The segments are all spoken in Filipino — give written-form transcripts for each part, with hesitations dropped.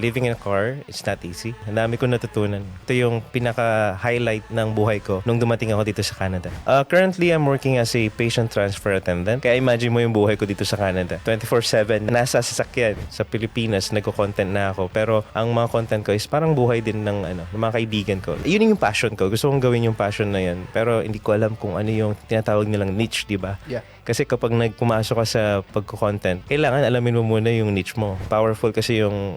living in a car, it's not easy. Ang dami ko natutunan. Ito yung pinaka-highlight ng buhay ko nung dumating ako dito sa Canada. Currently, I'm working as a patient transfer attendant. Kaya imagine mo yung buhay ko dito sa Canada. 24/7, nasa sasakyan sa Pilipinas, nagko-content na ako. Pero ang mga content ko is parang buhay din ng, ng mga kaibigan ko. Yun yung passion ko. Gusto kong gawin yung passion na yun. Pero hindi ko alam kung ano yung tinatawag nilang niche, di ba? Yeah. Kasi kapag nagpumasok ka sa pagko-content, kailangan alamin mo muna yung niche mo. Powerful kasi yung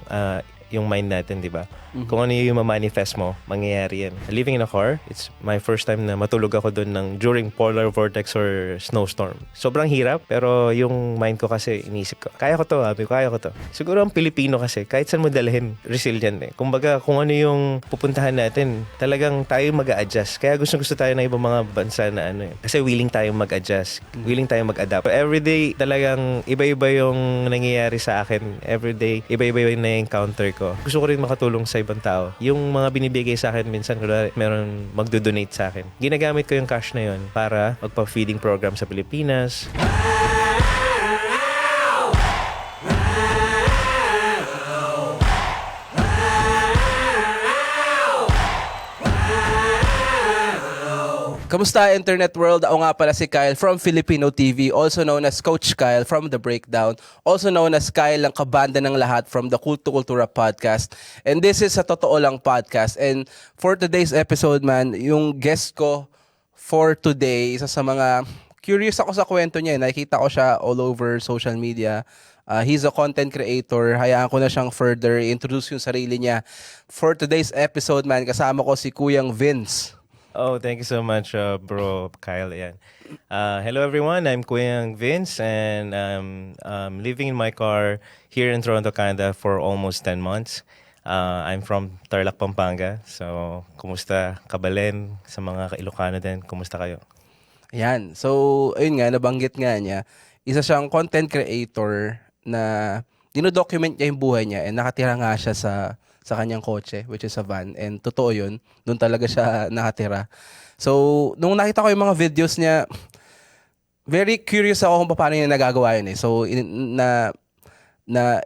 mind natin, di ba? Mm-hmm. Kung ano yung ma-manifest mo, mangyayari yan. Living in a car, it's my first time na matulog ako doon during polar vortex or snowstorm. Sobrang hirap, pero yung mind ko kasi inisip ko, kaya ko to, kaya ko to. Siguro ang Pilipino kasi, kahit saan mo dalhin, resilient eh. Kumbaga, kung ano yung pupuntahan natin, talagang tayo mag-a-adjust. Kaya gusto tayo ng ibang mga bansa na kasi willing tayong mag-adjust, willing tayong mag-adapt. Everyday, talagang iba-iba yung nangyayari sa akin. Everyday, iba-iba yung na-encounter ko. Gusto ko rin makatulong sa ibang tao. Yung mga binibigay sa akin minsan, meron magdo-donate sa akin. Ginagamit ko yung cash na yun para magpa-feeding program sa Pilipinas. Kamusta Internet World? Ako nga pala si Kyle from Filipino TV, also known as Coach Kyle from The Breakdown, also known as Kyle ang kabanda ng lahat from the Kulto Kultura podcast. And this is a Totoo Lang podcast. And for today's episode man, yung guest ko for today, isa sa mga curious ako sa kwento niya. Nakikita ko siya all over social media. He's a content creator. Hayaan ko na siyang further introduce yung sarili niya. For today's episode man, kasama ko si Kuyang Vince. Oh, thank you so much, bro Kyle. Yan. Hello everyone, I'm Kuyang Vince and I'm living in my car here in Toronto, Canada for almost 10 months. I'm from Tarlac, Pampanga. So, kumusta Kabalen sa mga Ilocano din? Kumusta kayo? Ayan. So, ayun nga, nabanggit nga niya. Isa siyang content creator na dinodocument niya yung buhay niya and nakatira nga siya sa kanyang kotse, which is a van. And totoo yun, doon talaga siya nakatira. So, nung nakita ko yung mga videos niya, very curious ako kung paano niya nagagawa yun eh. So,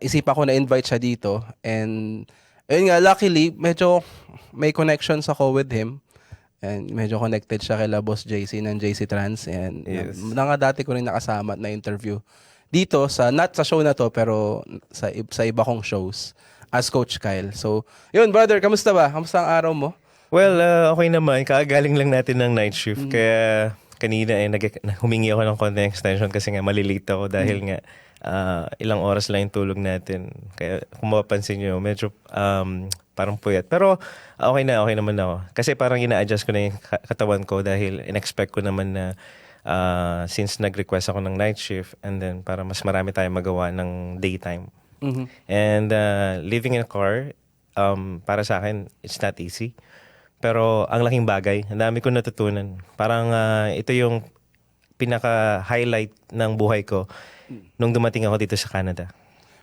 isipan ko na invite siya dito. And, ayun nga, luckily, medyo may connections ako with him. And medyo connected siya kay Boss JC ng JC Trans. And yes. Dati ko rin nakasama na interview dito, not sa show na to, pero sa iba kong shows as Coach Kyle. So, yun brother, kamusta ba? Kamusta ang araw mo? Well, okay naman. Kakagaling lang natin ng night shift. Kaya kanina humingi ako ng konting extension kasi nga malilate ako dahil nga ilang oras lang yung tulog natin. Kaya kung mapapansin nyo, medyo parang puyat. Pero okay naman ako. Kasi parang ina-adjust ko na yung katawan ko dahil in-expect ko naman na since nag-request ako ng night shift and then para mas marami tayong magawa ng daytime. Mm-hmm. And living in a car, para sa akin, it's not easy. Pero ang laking bagay, ang dami ko natutunan. Parang ito yung pinaka-highlight ng buhay ko nung dumating ako dito sa Canada.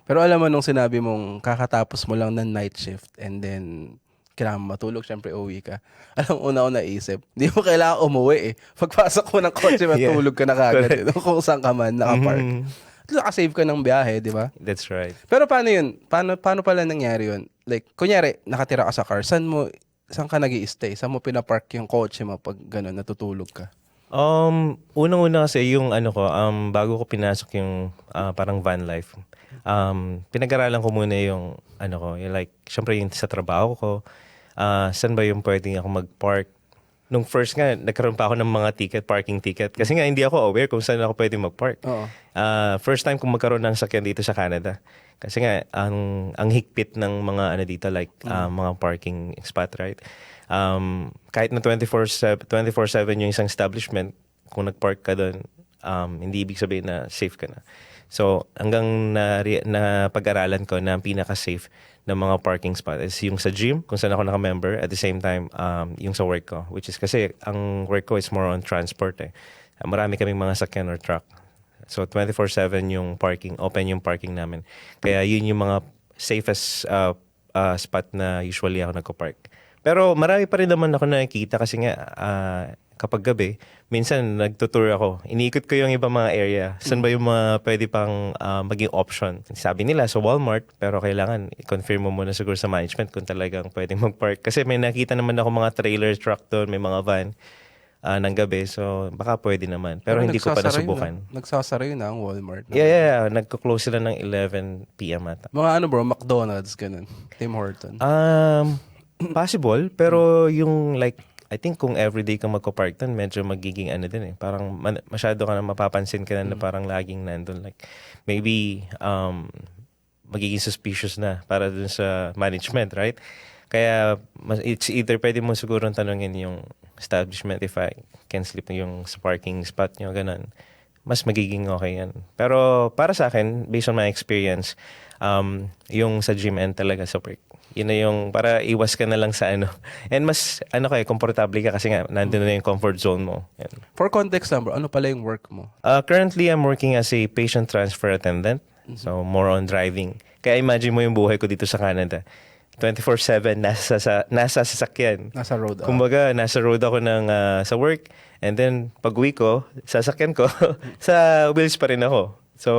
Pero alam mo, nung sinabi mong kakatapos mo lang ng night shift and then kailangan matulog, syempre uwi ka. Alam mo, una-una isip, hindi mo kailangan umuwi eh. Pagpasok mo ng kotse, matulog ka na kagad. Kung saan ka man, nakapark. Nakasave ka ng biyahe, di ba? That's right. Pero paano yun? Paano pala nangyari yun? Like, kunyari, nakatira ka sa car, saan ka nag-i-stay? Saan mo pinapark yung kotse mo pag gano'n, natutulog ka? Unang-una kasi yung bago ko pinasok yung parang van life, pinag-aralan ko muna yung yung like, syempre yung sa trabaho ko, saan ba yung pwedeng ako mag-park. Nung first nga, nagkaroon pa ako ng mga parking ticket. Kasi nga, hindi ako aware kung saan ako pwede mag-park. Oo. First time kung magkaroon ng sakyan dito sa Canada. Kasi nga, ang higpit ng mga dito, like, mga parking spot, right? Kahit na 24/7 yung isang establishment, kung nag-park ka doon, hindi ibig sabihin na safe ka na. So, hanggang na pag-aralan ko na ang pinaka-safe ng mga parking spot is yung sa gym, kung saan ako naka-member, at the same time, yung sa work ko. Which is kasi, ang work ko is more on transport eh. Marami kaming mga sakyan or truck. So, 24/7 yung parking, open yung parking namin. Kaya yun yung mga safest spot na usually ako nagko-park. Pero marami pa rin naman ako nakikita kasi nga kapag gabi, minsan nagtutour ako. Iniikot ko yung ibang mga area. Saan ba yung mga pwede pang maging option? Sabi nila sa Walmart, pero kailangan i-confirm mo muna siguro sa management kung talagang pwedeng mag-park. Kasi may nakita naman ako mga trailer truck doon, may mga van ng gabi. So baka pwede naman. Pero hindi ko pa nasubukan. Nagsasara yun ang Walmart. Yeah. Nagko-close sila ng 11 p.m. ata. Mga ano bro, McDonald's, ganun. Tim Horton. Possible, pero yung like, I think kung everyday kang magko-park doon, medyo magiging ano din eh. Parang masyado ka na mapapansin ka na parang laging nandun. Like, maybe magiging suspicious na para dun sa management, right? Kaya it's either pwede mo siguro tanungin yung establishment if I can sleep yung sa parking spot nyo, ganun. Mas magiging okay yan. Pero para sa akin, based on my experience, yung sa gym and talaga sa work, yun na yung para iwas ka na lang sa ano. And mas komportable ka kasi nga nandun na yung comfort zone mo. Yan. For context lang bro, ano pala yung work mo? Currently, I'm working as a patient transfer attendant. So, more on driving. Kaya imagine mo yung buhay ko dito sa Canada. 24/7 nasa sasakyan. Nasa road. Kumbaga, nasa road ako sa work. And then, pag-uwi ko, sasakyan ko, sa wheels pa rin ako. So,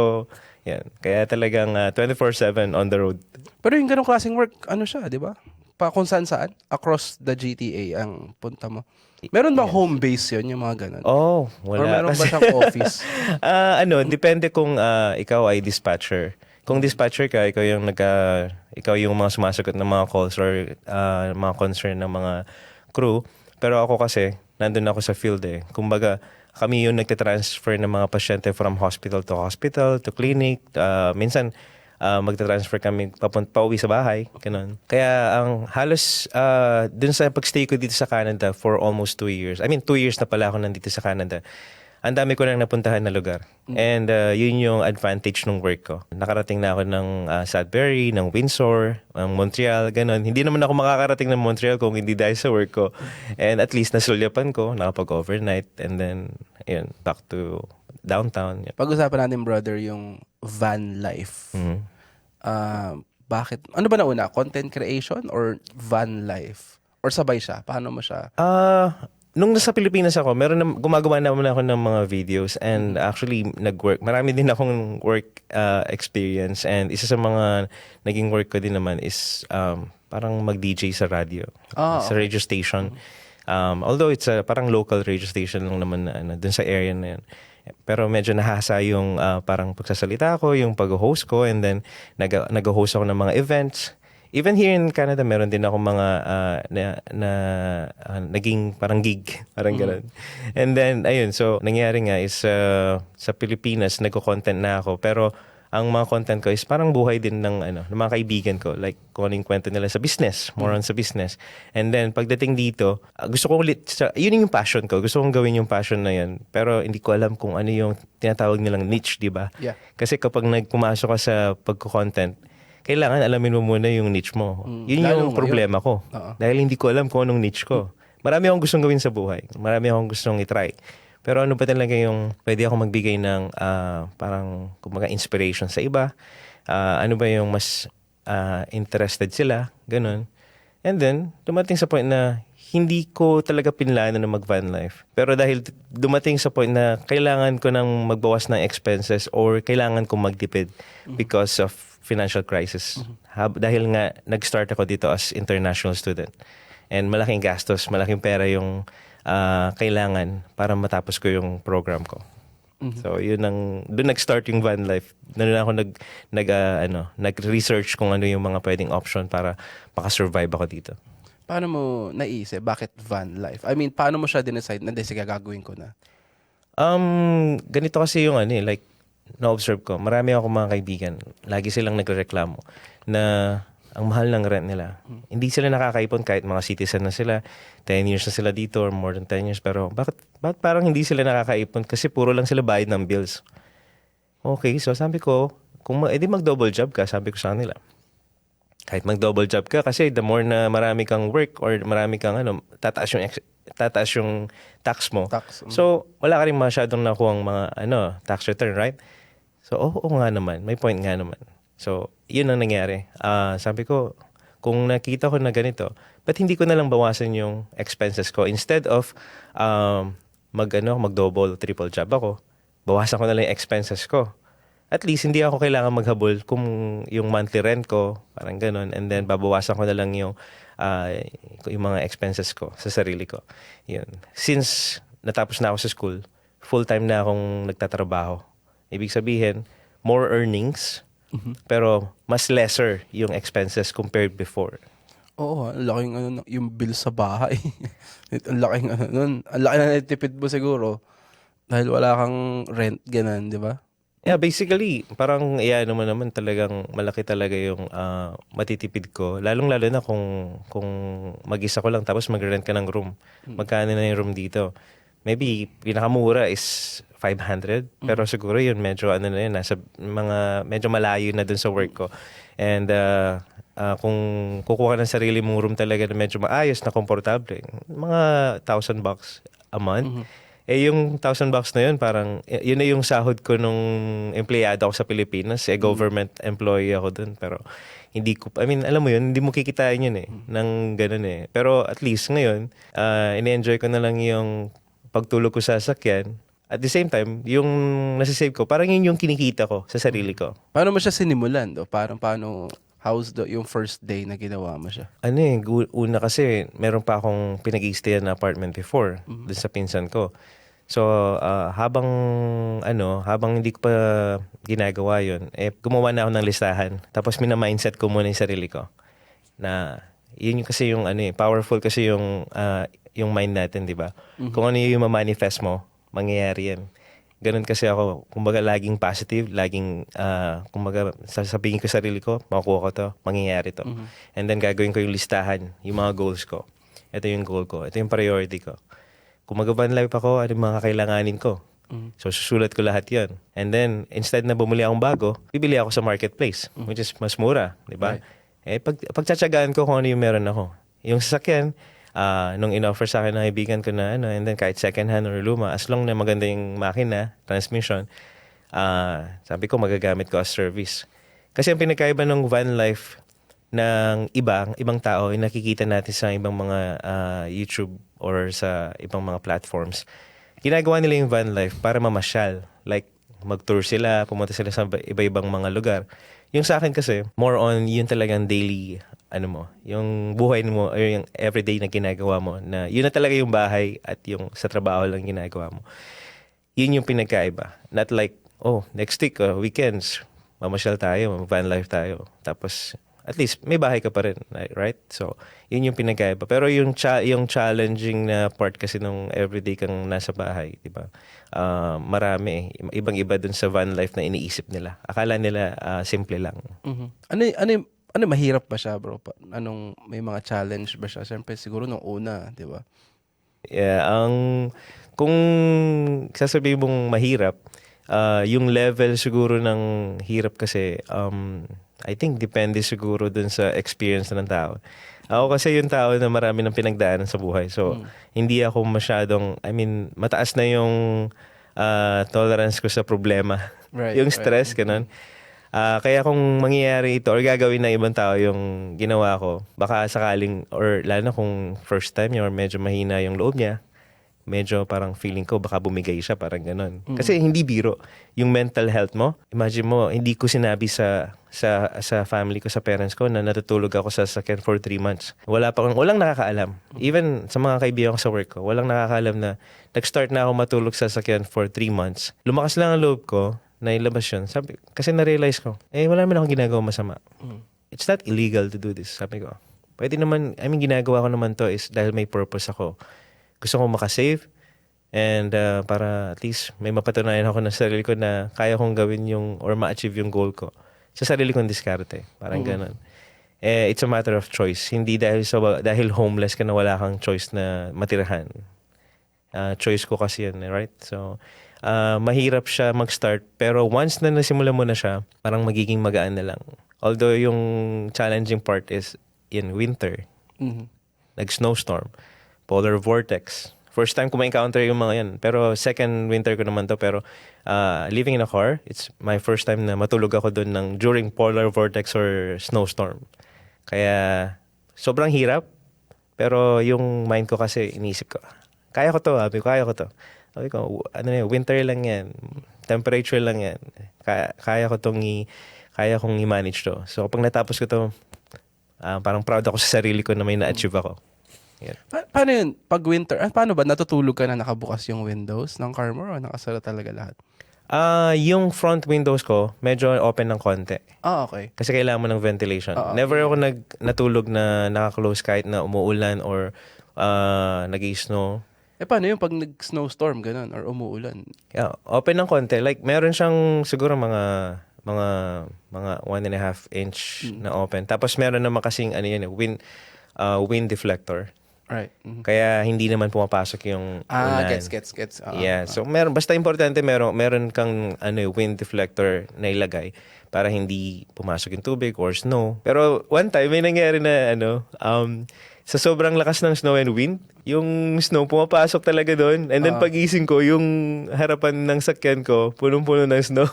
yan. Kaya talagang 24/7 on the road. Pero yung ganong klaseng work, ano siya, di ba? Pa kung saan across the GTA ang punta mo. Meron bang home base yun, yung mga ganon? Oh, wala. Or meron ba siyang office? Depende kung ikaw ay dispatcher. Kung dispatcher ka, ikaw yung mga sumasagot ng mga calls or mga concern ng mga crew. Pero ako kasi, nandun ako sa field eh. Kumbaga, kami yung nagte-transfer ng mga pasyente from hospital to clinic. Minsan, magta-transfer kami pauwi sa bahay. Ganun. Kaya ang halos dun sa pagstay ko dito sa Canada for almost 2 years. I mean, 2 years na pala ako nandito sa Canada. Ang dami ko nang napuntahan na lugar. And yun yung advantage ng work ko. Nakarating na ako ng Sudbury, ng Windsor, ng Montreal, ganun. Hindi naman ako makakarating ng Montreal kung hindi dahil sa work ko. And at least nasulyapan ko, nakapag-overnight, and then, yun, back to downtown. Yeah. Pag-usapan natin, brother, yung van life. Bakit? Ano ba nauna? Content creation or van life? Or sabay siya? Paano mo siya? Nung nasa Pilipinas ako, gumagawa naman ako ng mga videos and actually nag-work. Marami din akong work experience and isa sa mga naging work ko din naman is parang mag-DJ sa radio. Sa radio station. Although it's parang local radio station lang naman na dun sa area na yan. Pero medyo nahasa yung parang pagsasalita ko, yung pag-host ko, and then nag-host ako ng mga events. Even here in Canada, meron din ako mga naging parang gig, parang gano'n. And then, ayun, so nangyari nga is sa Pilipinas, nagko-content na ako. Pero ang mga content ko is parang buhay din ng mga kaibigan ko. Like, kung ano yung kwento nila sa business, more on sa business. And then, pagdating dito, gusto ko ulit, yun yung passion ko. Gusto kong gawin yung passion na yan. Pero hindi ko alam kung ano yung tinatawag nilang niche, di ba? Yeah. Kasi kapag pumasok ka sa pagko-content, kailangan alamin mo muna yung niche mo. Yun yung problema ko. Dahil hindi ko alam kung anong niche ko. Marami akong gustong gawin sa buhay. Marami akong gustong itry. Pero ano ba talaga yung pwede ako magbigay ng parang kumbaga inspiration sa iba? Ano ba yung mas interested sila? Ganun. And then, dumating sa point na hindi ko talaga pinlano na mag-van life. Pero dahil dumating sa point na kailangan ko nang magbawas ng expenses or kailangan kong magtipid because of financial crisis. Dahil nga, nag-start ako dito as international student. And malaking gastos, malaking pera yung kailangan para matapos ko yung program ko. So, doon nag-start yung van life. Doon ako nag-research kung ano yung mga pwedeng option para makasurvive ako dito. Paano mo naisip? Bakit van life? I mean, paano mo siya dinecide na sige, gagawin ko na? Ganito kasi yung like, na-observe ko, marami ako mga kaibigan, lagi silang nagrereklamo na ang mahal ng rent nila. Hindi sila nakakaipon kahit mga citizen na sila, 10 years na sila dito or more than 10 years, pero bakit parang hindi sila nakakaipon kasi puro lang sila bayad ng bills. Okay, so sabi ko, edi mag-double job ka, sabi ko sa kanila. Kahit mag-double job ka kasi the more na marami kang work or marami kang tataas yung tax mo. So, wala ka rin masyadong nakuhang mga tax return, right? So, oo nga naman. May point nga naman. So, yun ang nangyari. Sabi ko, kung nakita ko na ganito, ba't hindi ko na lang bawasan yung expenses ko? Instead of mag-double, triple job ako, bawasan ko na lang yung expenses ko. At least, hindi ako kailangan maghabol kung yung monthly rent ko, parang ganun, and then babawasan ko na lang yung mga expenses ko sa sarili ko. Yun. Since natapos na ako sa school, full-time na akong nagtatrabaho. Ibig sabihin, more earnings, pero mas lesser yung expenses compared before. Oo, ang laking yung bill sa bahay. Ang laking nun. Ang laki na natipid mo siguro dahil wala kang rent, ganun, di ba? Yeah, basically, parang naman talagang malaki talaga yung matitipid ko. Lalong-lalo na kung mag-isa ko lang tapos mag-rent ka ng room. Magkano na yung room dito? Maybe pinakamura is 500, pero siguro yun medyo nasa medyo malayo na dun sa work ko. And kung kukuha ka ng sarili mong room talaga na medyo maayos na komportable, mga $1,000 a month. Yung $1,000 na yun, parang, yun na yung sahod ko nung empleyado ako sa Pilipinas. Government employee ako dun. Pero, alam mo yun, hindi mo kikitain yun ng ganun Pero at least ngayon, ini-enjoy ko na lang yung pagtulog ko sa sasakyan. At the same time, yung nasisave ko, parang yun yung kinikita ko sa sarili ko. Paano mo siya sinimulan? How's yung first day na ginawa mo siya? Una kasi, meron pa akong pinag-i-stayan na apartment before, dun sa pinsan ko. So, habang hindi ko pa ginagawa yun, gumawa na ako ng listahan. Tapos mina-mindset ko muna yung sarili ko. Na, yun yung kasi yung powerful kasi yung mind natin, di ba? Kung ano yung ma-manifest mo, mangyayari yan. Ganun kasi ako, kumbaga laging positive, laging, kumbaga sasabihin ko sa sarili ko, makukuha ko to, mangyayari to. And then gagawin ko yung listahan, yung mga goals ko. Ito yung goal ko, ito yung priority ko. Kung mag-van life ako, ano yung mga kailanganin ko? So susulat ko lahat yon. And then, instead na bumili akong bago, bibili ako sa marketplace, which is mas mura, di ba? Right. Pagtsatsagaan ko kung ano yung meron ako. Yung sasakyan, nung in-offer sa akin ng kaibigan ko na and then kahit second hand or luma, as long na maganda yung makina, transmission, sabi ko magagamit ko as service. Kasi ang pinagkaiba ng van life ng ibang tao ay nakikita natin sa ibang mga YouTube or sa ibang mga platforms. Ginagawa nila yung van life para mamasyal. Like, mag-tour sila, pumunta sila sa iba-ibang mga lugar. Yung sa akin kasi, more on yun talagang daily, yung buhay mo, or yung everyday na ginagawa mo, na yun na talaga yung bahay at yung sa trabaho lang ginagawa mo. Yun yung pinagkaiba. Not like, next week, weekends, mamasyal tayo, van life tayo. Tapos, at least, may bahay ka pa rin, right? So, yun yung pinagkaiba. Pero yung challenging na part kasi nung everyday kang nasa bahay, di ba? Marami ibang-iba dun sa van life na iniisip nila. Akala nila simple lang. Ano mahirap ba siya, bro? May mga challenge ba siya? Siyempre, siguro nung una, di ba? Yeah, kung sasabihin mong mahirap, yung level siguro ng hirap kasi, I think depende siguro dun sa experience ng tao. Ako kasi yung tao na marami ng pinagdaanan sa buhay. So, hindi ako masyadong, mataas na yung tolerance ko sa problema. Right, yung stress, ganun. Kaya kung mangyayari ito or gagawin ng ibang tao yung ginawa ko, baka sakaling, or lalo na kung first time niya or medyo mahina yung loob niya, medyo parang feeling ko baka bumigay siya, parang ganon. Kasi hindi biro. Yung mental health mo, imagine mo, hindi ko sinabi sa family ko, sa parents ko, na natutulog ako sa sasakyan for 3 months. Walang nakakaalam. Even sa mga kaibigan ko sa work ko, walang nakakaalam na nag-start na ako matulog sa sasakyan for 3 months. Lumakas lang ang loob ko, nailabas yun. Kasi na-realize ko, wala naman akong ginagawa masama. It's not illegal to do this, sabi ko. Pwede naman, ginagawa ko naman to is dahil may purpose ako. Gusto ko makasave and para at least may mapatunayan ako ng sarili ko na kaya kong gawin or ma-achieve yung goal ko. Sa sarili kong diskarte. Parang ganun. It's a matter of choice. Hindi dahil homeless ka na wala kang choice na matirahan. Choice ko kasi yan, right? So, mahirap siya mag-start. Pero once na nasimula mo na siya, parang magiging magaan na lang. Although yung challenging part is in winter. Nag-snowstorm. Polar vortex. First time ko ma-encounter yung mga yan. Pero second winter ko naman to. Pero living in a car, it's my first time na matulog ako doon during polar vortex or snowstorm. Kaya sobrang hirap. Pero yung mind ko kasi inisip ko, kaya ko to, kaya ko to. Sabi ko, winter lang yan. Temperature lang yan. Kaya kaya kong i-manage to. So pag natapos ko to, parang proud ako sa sarili ko na may na-achieve ako. Yan. Paano yun? Pag winter, paano ba? Natutulog ka na nakabukas yung windows ng car mo o nakasara talaga lahat? Yung front windows ko, medyo open ng konti. Okay. Kasi kailangan mo ng ventilation. Never ako natulog na naka-close kahit na umuulan or nag-i-snow. Paano yung pag nag-snowstorm, ganun, or umuulan? Yeah, open ng konti. Like, meron siyang siguro mga 1.5 inch na open. Tapos meron naman kasing wind deflector. Right. Kaya hindi naman pumapasok yung ulan. Gets. Yeah, so basta importante meron kang wind deflector na ilagay para hindi pumasok yung tubig or snow. Pero one time may nangyari na sa sobrang lakas ng snow and wind, yung snow pumapasok talaga doon. And then pagising ko, yung harapan ng sakyan ko, punong-puno ng snow.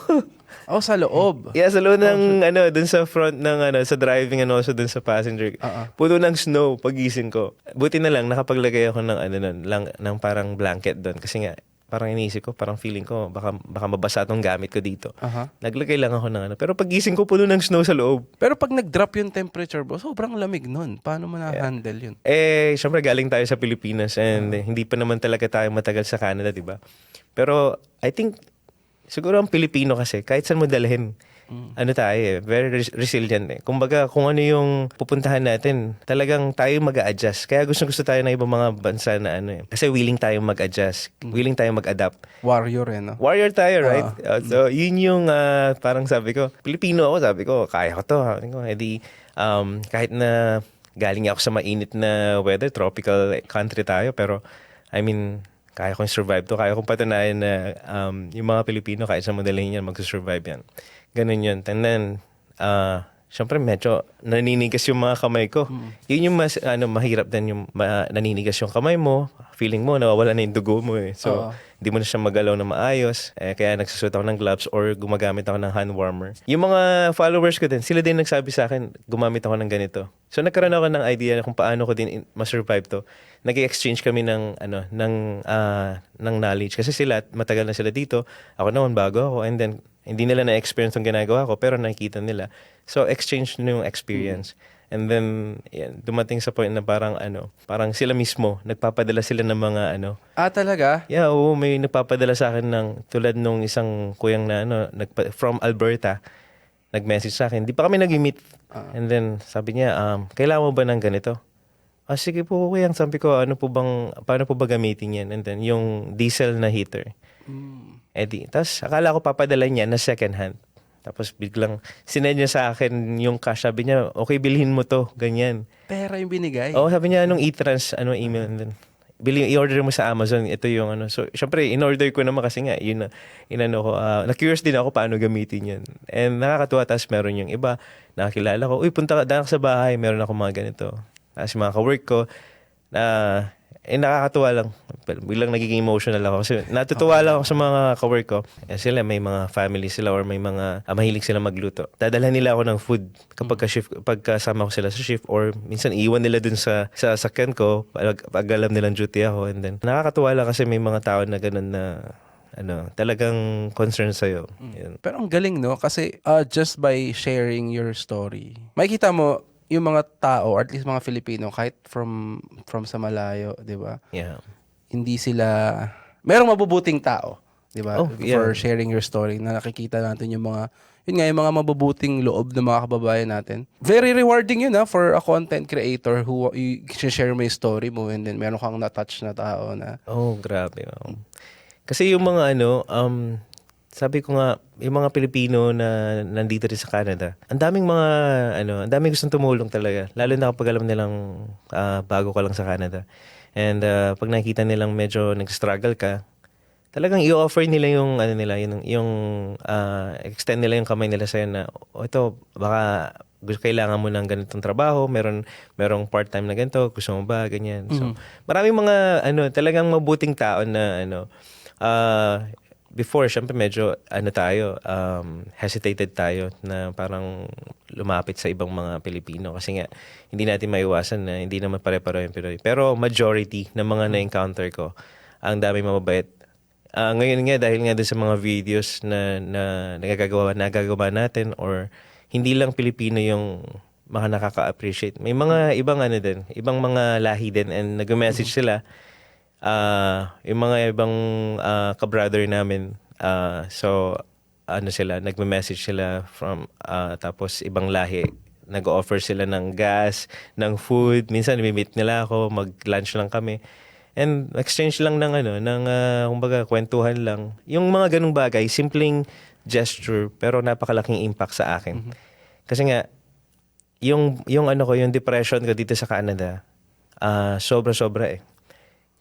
Sa loob. Yeah, sa loob ng dun sa front ng sa driving and also dun sa passenger. Puno ng snow pagising ko. Buti na lang nakapaglagay ako ng ng parang blanket doon kasi nga parang iniisip ko, parang feeling ko baka mabasa tong gamit ko dito. Naglagay lang ako ng pero pagising ko puno ng snow sa loob. Pero pag nag-drop yung temperature, bro, sobrang lamig nun. Paano mo na-handle yun? Syempre galing tayo sa Pilipinas and hindi pa naman talaga tayo matagal sa Canada, di ba? Pero I think siguro ang Pilipino kasi, kahit saan mo dalhin, tayo very resilient . Kumbaga, kung ano yung pupuntahan natin, talagang tayo mag-a-adjust. Kaya gusto tayo ng ibang mga bansa na kasi willing tayo mag-adjust, willing tayo mag-adapt. Warrior no? Warrior tayo, right? So, yun yung parang sabi ko, Pilipino ako, sabi ko, kaya ko to. Sabi ko, kahit na galing ako sa mainit na weather, tropical country tayo, pero I mean, kaya kong survive to. Kaya kong patunayan na yung mga Pilipino, kahit sa madalhin yan, mag-survive yan. Ganun yun. And then, syempre medyo naninigas yung mga kamay ko. Yun yung mahirap din yung naninigas yung kamay mo. Feeling mo, nawawala na yung dugo mo . So, hindi mo na siya magalaw na maayos. Kaya nagsusuot ako ng gloves or gumagamit ako ng hand warmer. Yung mga followers ko din, sila din nagsabi sa akin, gumamit ako ng ganito. So, nagkaroon ako ng idea na kung paano ko din ma-survive to. Nag-exchange kami ng knowledge. Kasi matagal na sila dito. Ako naman bago ako. And then, hindi nila na-experience yung ginagawa ko, pero nakikita nila. So, exchange na yung experience. And then, dumating sa point na parang sila mismo, nagpapadala sila ng mga talaga? Yeah, oo, may nagpapadala sa akin ng, tulad nung isang kuyang na, from Alberta, nag-message sa akin. Di pa kami nag-meet. And then, sabi niya, kailangan mo ba ng ganito? Sige po, kuyang. Sabi ko, paano po ba gamitin yan? And then, yung diesel na heater. Tapos, akala ko papadala niya na second hand. Tapos biglang sinend niya sa akin yung cash. Sabi niya, okay, bilhin mo to. Ganyan. Pera yung binigay? Oo, sabi niya, anong e-trans, email. And then, i-order mo sa Amazon. Ito yung So, syempre, in-order ko naman kasi nga, yun ko. Na-curious din ako paano gamitin yun. And nakakatuwa. Tapos meron yung iba, nakakilala ko, punta ka sa bahay. Meron ako mga ganito. Tapos yung mga ka-work ko, nakakatuwa lang. Biglang nagiging emotional ako. Kasi natutuwa lang ako sa mga ka-work ko. Sila, may mga family sila or may mga mahilig sila magluto. Dadalhan nila ako ng food pagkasama ko sila sa shift or minsan iwan nila dun sa sakyan ko pag alam nilang duty ako. And then, nakakatuwa lang kasi may mga tao na ganun na talagang concern sa'yo. Pero ang galing, no? Kasi just by sharing your story, makikita mo yung mga tao, or at least mga Filipino, kahit from sa malayo, di ba? Yeah. Hindi sila, merong mabubuting tao, di ba? For Yeah. sharing your story, na nakikita natin yung mga mabubuting loob ng mga kababayan natin. Very rewarding yun, for a content creator who share mo yung story mo and then meron kang na-touch na tao na. Oh, grabe. Kasi yung mga sabi ko nga, yung mga Pilipino na nandito rin sa Canada, ang daming gustong tumulong talaga. Lalo na kapag alam nilang bago ka lang sa Canada. And pag nakikita nilang medyo nag-struggle ka, talagang i-offer nila yung extend nila yung kamay nila sa'yo na, ito, baka kailangan mo ng ganitong trabaho, merong part-time na ganito, gusto mo ba, ganyan. So, maraming mga, talagang mabuting tao na, before, syempre medyo hesitated tayo na parang lumapit sa ibang mga Pilipino kasi nga hindi natin maiwasan na hindi naman pare-pareho yung Pinoy. Pero majority ng mga na-encounter ko, ang dami mababait. Ngayon nga dahil nga doon sa mga videos na nagagawa natin or hindi lang Pilipino yung mga nakaka-appreciate. May mga ibang ibang mga lahi din and nag-message sila. Yung mga ibang ka-brother namin, so sila, nagme-message sila from tapos ibang lahi, nag-offer sila ng gas, ng food, minsan i-meet nila ako, mag-lunch lang kami. And exchange lang ng kumbaga kwentuhan lang. Yung mga ganung bagay, simpleng gesture pero napakalaking impact sa akin. Kasi nga yung depression ko dito sa Canada, sobra-sobra eh.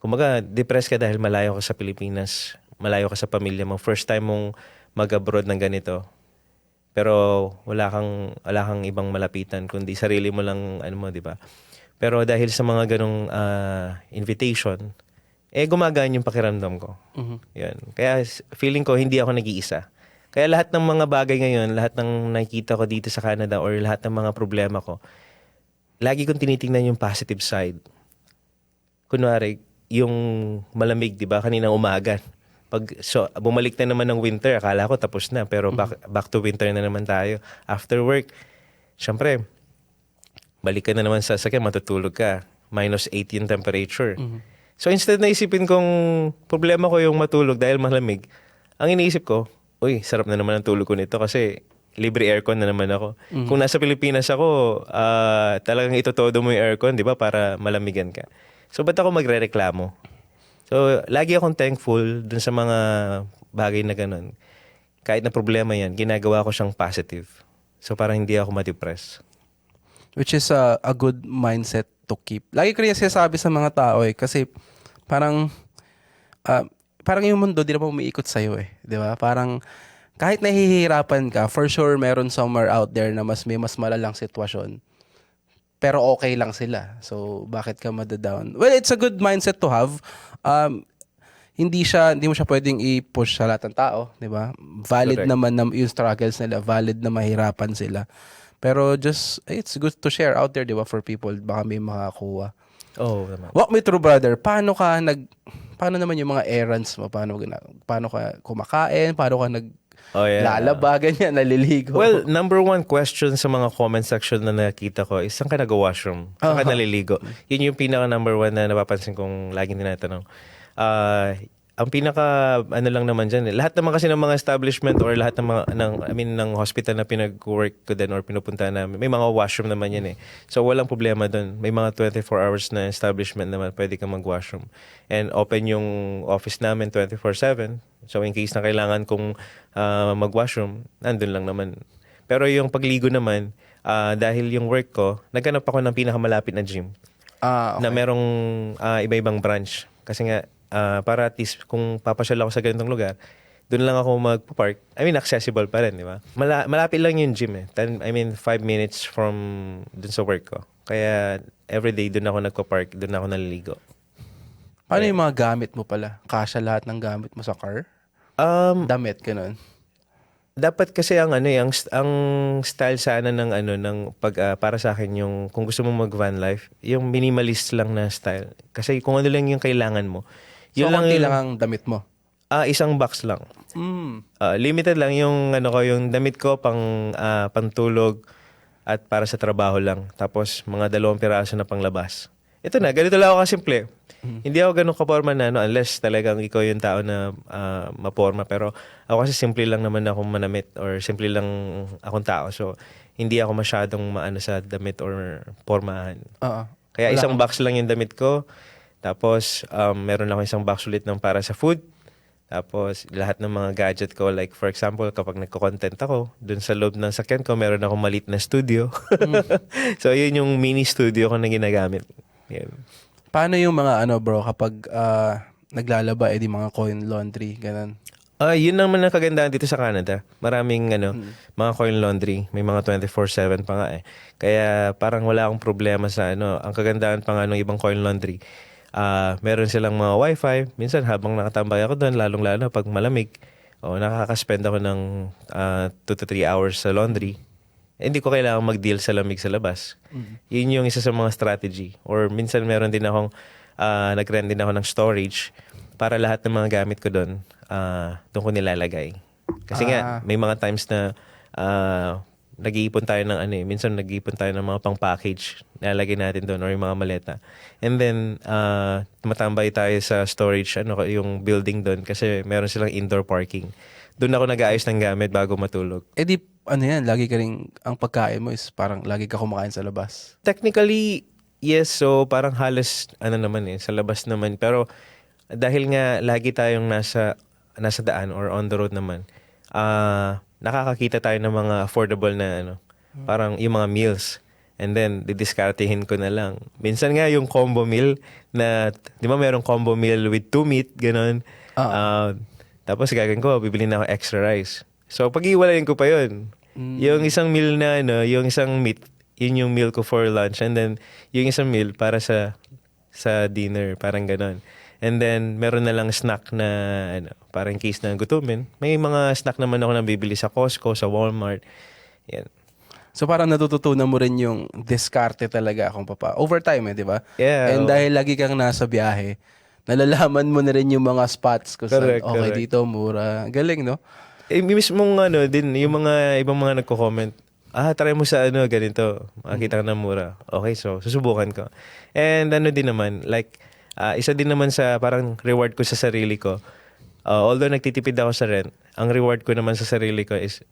Kumbaga, depressed ka dahil malayo ka sa Pilipinas, malayo ka sa pamilya mo, first time mong mag-abroad ng ganito. Pero wala kang ibang malapitan kundi sarili mo lang di ba? Pero dahil sa mga ganong invitation, gumagaan yung pakiramdam ko. Yan. Kaya feeling ko hindi ako nag-iisa. Kaya lahat ng mga bagay ngayon, lahat ng nakikita ko dito sa Canada or lahat ng mga problema ko, lagi kong tinitingnan yung positive side. Kunwari, yung malamig, di ba? Kaninang umaga. Bumalik na naman ng winter, akala ko tapos na. Pero back to winter na naman tayo. After work, syempre, balik ka na naman sa sakyan, matutulog ka. -8 yung temperature. So instead na isipin kong problema ko yung matulog dahil malamig, ang iniisip ko, uy, sarap na naman ang tulog ko nito kasi libre aircon na naman ako. Kung nasa Pilipinas ako, talagang itotodo mo yung aircon, di ba, para malamigan ka. So ba't ako magrereklamo? So lagi akong thankful dun sa mga bagay na ganun. Kahit na problema yan, ginagawa ko siyang positive. So parang hindi ako ma-depress. Which is a good mindset to keep. Lagi ko rin sinasabi sa mga tao kasi parang yung mundo di naman umiikot sa'yo di ba? Parang kahit nahihirapan ka, for sure meron somewhere out there na may mas malalang sitwasyon. Pero okay lang sila. So bakit ka madadown? Well, it's a good mindset to have. Hindi mo siya pwedeng i-push sa lahat ng tao, di ba? Valid Correct. naman yung struggles nila, valid na mahirapan sila. Pero it's good to share out there, di ba, for people, baka may makakuha. Oh, naman. Walk me through, brother. Paano naman yung mga errands mo? Paano ka kumakain? Paano ka lalaba, ganyan, naliligo? Well, number one question sa mga comment section na nakita ko is, saan ka nag-washroom? Saan ka naliligo? Yun yung pinaka number one na napapansin kong laging tinatanong. Ang pinaka lang naman dyan, lahat naman kasi ng mga establishment or lahat ng mga ng hospital na pinag-work ko din or pinupunta namin, may mga washroom naman yan So walang problema doon. May mga 24 hours na establishment naman, pwede kang mag-washroom. And open yung office namin 24/7. So in case na kailangan kong mag-washroom, nandun lang naman. Pero yung pagligo naman, dahil yung work ko, naghanap ako ng pinakamalapit na gym. Okay. Na merong iba-ibang branch. Kasi nga, para at least kung papasyal ako sa ganitong lugar, doon lang ako magpa-park. I mean, accessible pa rin, di ba? Malapit lang yung gym 5 minutes from doon sa work ko. Kaya everyday doon ako nagpa-park, doon ako naliligo. Paano yung mga gamit mo pala? Kasya lahat ng gamit mo sa car? Damit, ganun. Dapat kasi ang style sana ng para sa akin yung kung gusto mo mag van life, yung minimalist lang na style. Kasi kung ano lang yung kailangan mo. So, konti lang ang damit mo? Isang box lang. Limited lang yung yung damit ko pantulog at para sa trabaho lang. Tapos mga 2 piraso na panglabas. Ito na, ganito lang ako kasimple. Hindi ako ganun kaporma na unless talagang ikaw yung tao na maporma. Pero ako kasi simple lang naman akong manamit or simple lang akong tao. So, hindi ako masyadong maano sa damit or pormahan. Kaya isang box lang yung damit ko. Tapos, meron ako isang box ulit ng para sa food. Tapos, lahat ng mga gadget ko, like for example, kapag nagko-content ako, dun sa loob ng sakyan ko, meron akong maliit na studio. So, yun yung mini studio ko na ginagamit. Yan. Paano yung mga bro, kapag naglalaba, di mga coin laundry, ganun? Yun naman ang kagandahan dito sa Canada. Maraming mga coin laundry. May mga 24/7 pa nga Kaya parang wala akong problema sa Ang kagandahan pa nga ng ibang coin laundry. Meron silang mga wifi. Minsan habang nakatambay ako doon, lalong-lalo pag malamig, nakaka-spend ako ng 2 to 3 hours sa laundry. Hindi ko kailangan mag-deal sa lamig sa labas. Yun yung isa sa mga strategy. Or minsan meron din akong, nag-rent din ako ng storage para lahat ng mga gamit ko doon, doon ko nilalagay. Kasi nga, may mga times na nag-iipon tayo ng minsan nag-iipon tayo ng mga pang-package, nilalagay natin doon or yung mga maleta. And then, tumatambay tayo sa storage, yung building doon kasi meron silang indoor parking. Doon ako nag-aayos ng gamit bago matulog. Di, lagi ka rin, ang pagkain mo is parang lagi ka kumakain sa labas. Technically, yes. So, parang halos, sa labas naman. Pero, dahil nga lagi tayong nasa daan or on the road naman, nakakakita tayo ng mga affordable na parang yung mga meals. And then, didiskartehin ko na lang. Minsan nga yung combo meal na, di ba merong combo meal with 2 meat, gano'n. Tapos gagawin ko, bibili na ako extra rice. So, pag-iwalayin ko pa yun. Yung isang meal na, yung isang meat, yun yung meal ko for lunch. And then, yung isang meal para sa dinner, parang gano'n. And then, meron na lang snack na, parang in case na gutumin. May mga snack naman ako na bibili sa Costco, sa Walmart. Yan. So parang natututunan mo rin yung diskarte talaga kung overtime di ba? Yeah. And dahil lagi kang nasa biyahe, nalalaman mo na rin yung mga spots kung saan, Correct. dito, mura. Galing, no? Mismong din, yung mga ibang mga nagko-comment, try mo sa ganito, makakita ka ng mura. Okay, so susubukan ko. And din naman, like, isa din naman sa parang reward ko sa sarili ko. Although nagtitipid ako sa rent, ang reward ko naman sa sarili ko is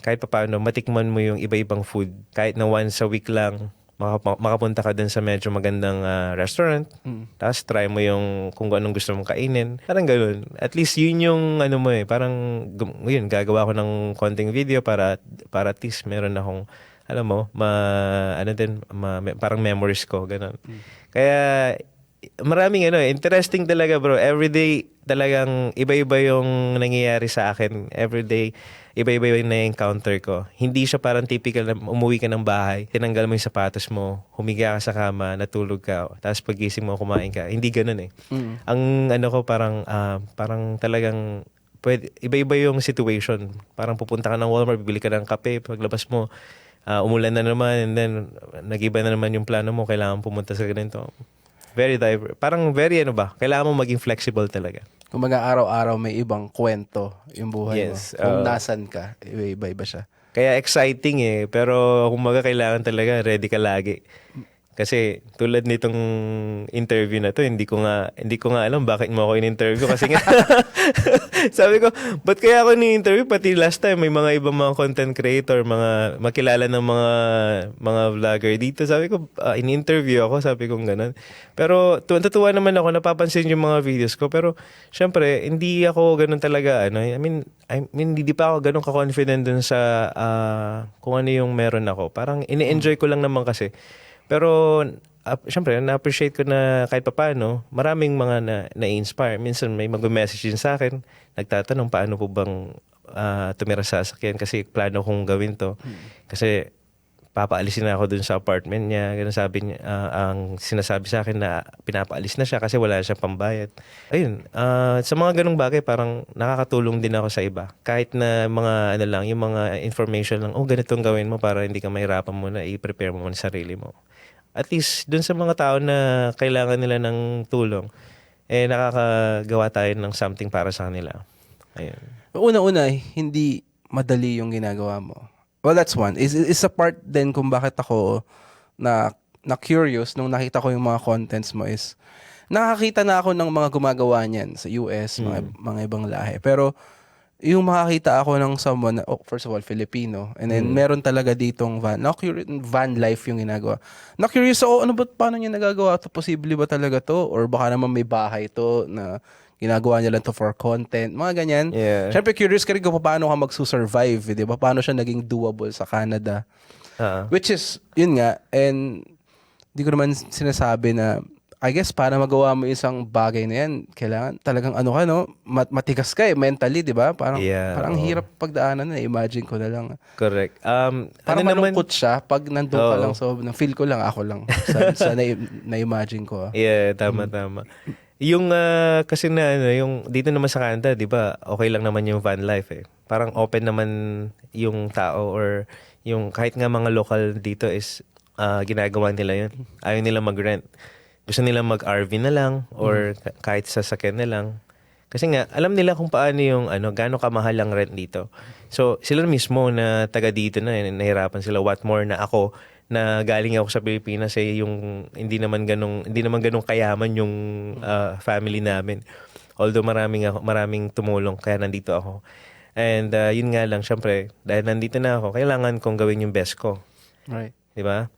kahit papaano matikman mo yung iba-ibang food. Kahit na once a week lang, makapunta ka dun sa medyo magandang restaurant. Tapos try mo yung kung anong gusto mong kainin. Parang gano'n. At least yun yung parang yun, gagawa ko ng konting video para at least meron akong parang memories ko, gano'n. Kaya maraming interesting talaga, bro. Everyday talagang iba-iba yung nangyayari sa akin. Everyday iba-iba yung na-encounter ko. Hindi siya parang typical na umuwi ka ng bahay, tinanggal mo yung sapatos mo, humiga ka sa kama, natulog ka, tapos pagising mo kumain ka. Hindi ganoon Ang parang talagang iba-iba yung situation. Parang pupunta ka ng Walmart, bibili ka ng kape, paglabas mo, umulan na naman, and then nag-iba na naman yung plano mo, kailangan pumunta sa ganito. Very diverse. Parang very kailangan mo maging flexible talaga. Kumbaga araw-araw may ibang kwento yung buhay Yes, mo. Kung nasan ka, iba-iba siya. Kaya exciting pero kumbaga kailangan talaga ready ka lagi. Kasi tulad nitong interview na to, hindi ko nga alam bakit mo ako in-interview kasi nga sabi ko, ba't kaya ako ni-interview? Pati last time may mga ibang mga content creator, mga makilala ng mga vlogger dito. Sabi ko, in-interview ako, sabi ko gano'n. Pero tuwa naman ako, napapansin yung mga videos ko. Pero syempre, hindi ako gano'n talaga. I mean, hindi pa ako gano'n ka-confident dun sa kung ano yung meron ako. Parang ini-enjoy ko lang naman kasi. Pero, syempre, na-appreciate ko na kahit papaano, maraming mga na-inspire. Minsan may mag-message din sa akin, nagtatanong paano po bang tumira sa sasakyan kasi plano kong gawin to. Kasi papaalisin na ako dun sa apartment niya. Ganun sabi niya, ang sinasabi sa akin na pinapaalis na siya kasi wala siyang pambayad. Ayun, sa mga ganung bagay parang nakakatulong din ako sa iba. Kahit na mga yung mga information lang, ganitong gawin mo para hindi ka mahirapan muna, i-prepare mo muna sarili mo. At least dun sa mga tao na kailangan nila ng tulong, nakakagawa tayo ng something para sa kanila. Ayun. Una-una, hindi madali yung ginagawa mo. Well, that's one. Is a part din kung bakit ako na curious nung nakita ko yung mga contents mo is nakakita na ako ng mga gumagawa niyan sa US, mga ibang lahi. Pero yung makakita ako ng someone, first of all, Filipino, and then meron talaga ditong van life yung ginagawa. Na-curious ako, paano niya nagagawa to? Posible ba talaga to? Or baka naman may bahay to na ginagawa niya lang to for content, mga ganyan. Yeah. Siyempre, curious ka rin kung paano ka magsusurvive, di ba? Paano siya naging doable sa Canada. Which is, yun nga, and di ko naman sinasabi na I guess para magawa mo isang bagay na yan, kailangan talagang matigas ka mentally, di ba? Parang hirap pagdaanan na, imagine ko na lang. Correct. Parang malungkot siya pag nandun ka lang, so feel ko lang, ako lang. Sa na-imagine ko. Yeah, tama. Yung kasi na ano, yung dito naman sa Canada, 'di ba? Okay lang naman yung van life eh. Parang open naman yung tao or yung kahit nga mga local dito is ginagawa nila yun. Ayaw nila mag-rent. Gusto nila mag-RV na lang or kahit sasakyan na lang. Kasi nga, alam nila kung paano yung gaano kamahal ang rent dito. So, sila mismo na taga dito na, nahirapan sila. What more na ako, na galing ako sa Pilipinas, yung hindi naman ganong kayaman yung family namin. Although maraming tumulong, kaya nandito ako. And yun nga lang, syempre, dahil nandito na ako, kailangan kong gawin yung best ko. Right. Di ba?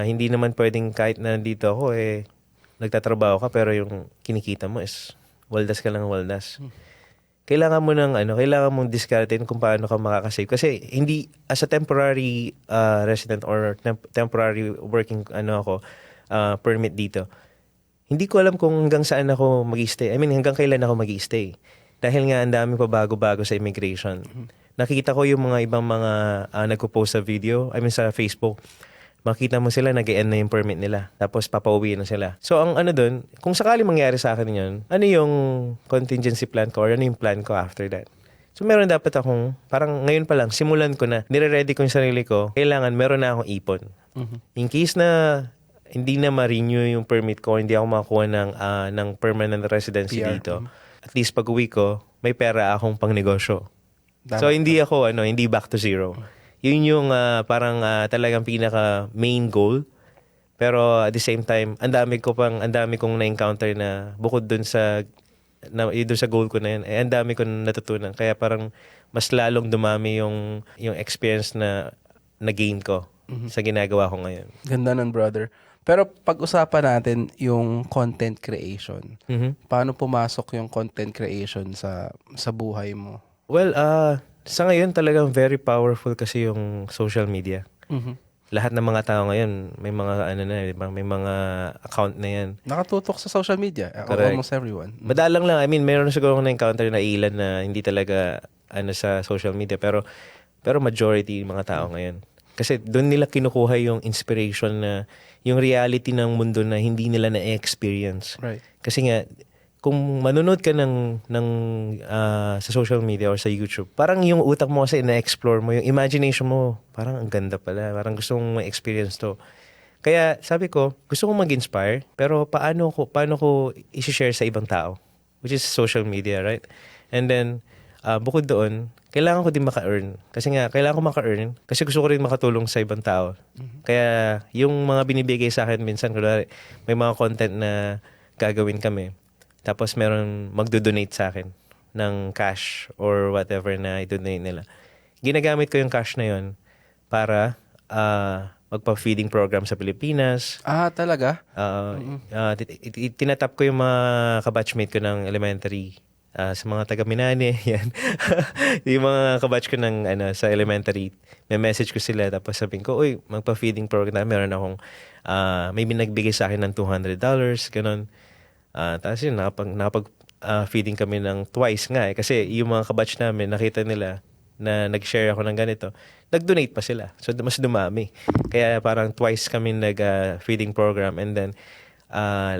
Hindi naman pwedeng kahit na nandito ako, nagtatrabaho ka, pero yung kinikita mo is waldas ka lang waldas. Kailangan mo kailangan mong diskartein kung paano ka makakasave. Kasi hindi, as a temporary resident or temporary working permit dito, hindi ko alam kung hanggang saan ako mag-i-stay. I mean, hanggang kailan ako mag-i-stay. Dahil nga ang dami pa bago-bago sa immigration. Nakita ko yung mga ibang mga nagpo-post sa video, I mean sa Facebook, makita mo sila, nag-e-end na yung permit nila. Tapos papauwi na sila. So ang dun, kung sakali mangyari sa akin yun, ano yung contingency plan ko or ano yung plan ko after that? So meron dapat akong, parang ngayon pa lang, simulan ko na, nire-ready ko yung sarili ko, kailangan meron na akong ipon. In case na hindi na ma-renew yung permit ko, hindi ako makakuha ng permanent residency PR. dito, at least pag uwi ko, may pera akong pang negosyo. So hindi ako, hindi back to zero. Yun yung parang talagang pinaka main goal. Pero at the same time, ang dami kong na-encounter na bukod dun sa goal ko na yun, ang dami kong natutunan. Kaya parang mas lalong dumami yung experience na gain ko sa ginagawa ko ngayon. Ganda nun, brother. Pero pag-usapan natin yung content creation. Paano pumasok yung content creation sa buhay mo? Well, sa ngayon talagang very powerful kasi yung social media. Lahat ng mga tao ngayon may mga diba? May mga account na yan. Nakatutok sa social media. Correct. Almost everyone. Madalang lang. I mean, meron siguro akong na-encounter na ilan na hindi talaga sa social media. Pero majority mga tao ngayon. Kasi doon nila kinukuha yung inspiration na yung reality ng mundo na hindi nila na-experience. Right. Kasi nga, kung manonood ka sa social media or sa YouTube, parang yung utak mo kasi na-explore mo, yung imagination mo, parang ang ganda pala. Parang gusto mong ma-experience to. Kaya sabi ko, gusto kong mag-inspire, pero paano ko i-share sa ibang tao? Which is social media, right? And then, bukod doon, kailangan ko din maka-earn. Kasi nga, kailangan ko maka-earn kasi gusto ko rin makatulong sa ibang tao. Kaya, yung mga binibigay sa akin minsan, kunwari, may mga content na gagawin kami. Tapos meron magdo-donate sa akin ng cash or whatever na i-donate nila. Ginagamit ko yung cash na yun para magpa-feeding program sa Pilipinas. Talaga? Tinatap ko yung mga kabatchmate ko ng elementary. Sa mga taga-Minane, yan. Yung mga kabatch ko ng sa elementary, may message ko sila. Tapos sabihin ko, uy, magpa-feeding program. Meron akong, may nagbigay sa akin ng $200, ganun. Tapos yun, nakapag-feeding kami ng twice nga. Kasi yung mga kabatch namin, nakita nila na nag-share ako ng ganito, nag-donate pa sila. So, mas dumami. Kaya parang twice kami nag-feeding program. And then,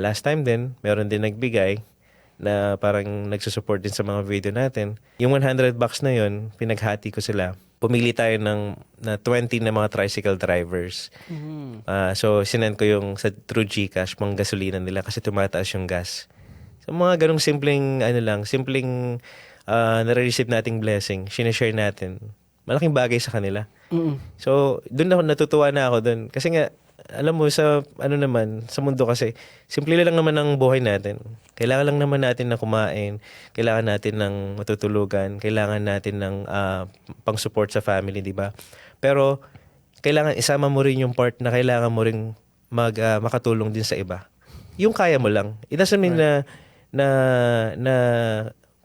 last time din, meron din nagbigay na parang nagsusupport din sa mga video natin. Yung $100 na yun, pinaghati ko sila. Pumili tayo na 20 na mga tricycle drivers. So, sinend ko yung through GCash, mga gasolina nila kasi tumataas yung gas. So, mga ganong simpleng nare-receive nating blessing, sinashare natin. Malaking bagay sa kanila. So, doon natutuwa na ako doon. Kasi nga, alam mo, sa mundo kasi, simple lang naman ang buhay natin. Kailangan lang naman natin na kumain, kailangan natin ng matutulugan, kailangan natin ng pang-support sa family, di ba? Pero, kailangan isama mo rin yung part na kailangan mo rin makatulong din sa iba. Yung kaya mo lang. It doesn't mean na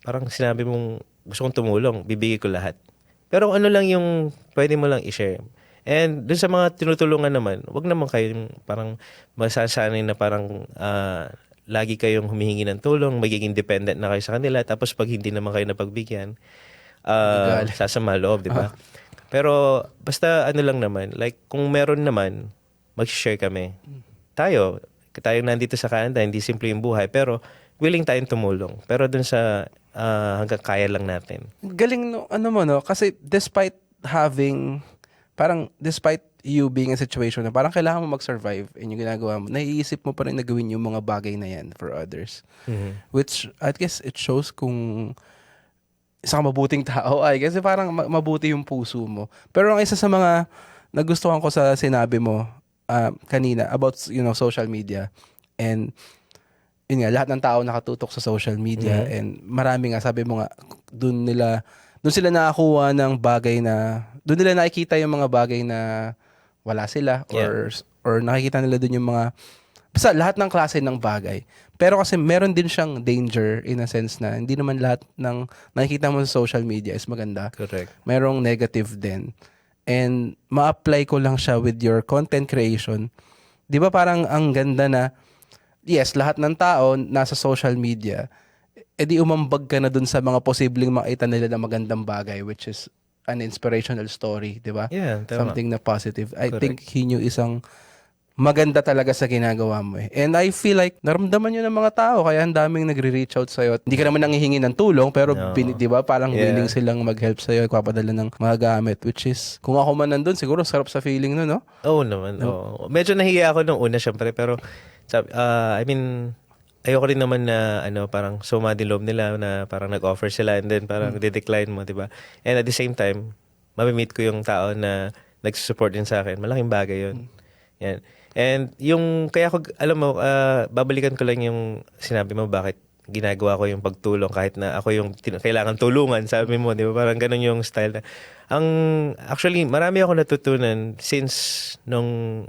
parang sinabi mong gusto kong tumulong, bibigay ko lahat. Pero ano lang yung pwede mo lang i-share. And dun sa mga tinutulungan naman, wag naman kayong parang masasanay na parang lagi kayong humihingi ng tulong, magiging dependent na kayo sa kanila, tapos pag hindi naman kayo napagbigyan, sasama loob, di ba? Pero basta lang naman, like kung meron naman, mag-share kami. Tayo nandito sa Canada, hindi simple yung buhay, pero Mm-hmm. willing tayong tumulong. Pero dun sa hanggang kaya lang natin. Galing no, ano mo no, kasi despite you being in a situation na parang kailangan mo mag-survive and yung ginagawa mo, naiisip mo pa rin na gawin yung mga bagay na yan for others. Which, I guess, it shows kung isang mabuting tao ay kasi parang mabuti yung puso mo. Pero ang isa sa mga nagustuhan ko sa sinabi mo kanina about, social media, and yun nga, lahat ng tao nakatutok sa social media, and marami nga, sabi mo nga, doon sila nakakuha ng bagay na, doon nila nakikita yung mga bagay na wala sila, or nakikita nila doon yung mga, basta lahat ng klase ng bagay. Pero kasi meron din siyang danger in a sense na hindi naman lahat ng nakikita mo sa social media is maganda. Correct. Merong negative din. And ma-apply ko lang siya with your content creation. Di ba parang ang ganda na, yes, lahat ng tao nasa social media, edi umambag ka na dun sa mga posibleng makita nila na magandang bagay, which is an inspirational story, di ba? Yeah, tama. Something na positive. I Correct. think Hinyo isang maganda talaga sa ginagawa mo eh. And I feel like naramdaman yun ng mga tao, kaya ang daming nagre-reach out sa'yo. Hindi ka naman nanghihingi ng tulong, pero No. di ba parang Yeah. willing silang mag-help sa'yo, ipapadala ng mga gamit, which is, kung ako man nandun, siguro sarap sa feeling nun, no? Oo naman. Oo. Medyo nahiya ako nung una syempre, pero I mean, ayoko rin naman na parang suma din loob nila na parang nag-offer sila and then parang de-decline mo, 'di ba? And at the same time, mamimit ko yung tao na nagsusupport din sa akin. Malaking bagay 'yun. Yan. And yung kaya ko alam mo, babalikan ko lang yung sinabi mo bakit ginagawa ko yung pagtulong kahit na ako yung kailangan tulungan, sabi mo, 'di ba? Parang ganun yung style na. Actually, marami ako natutunan since nung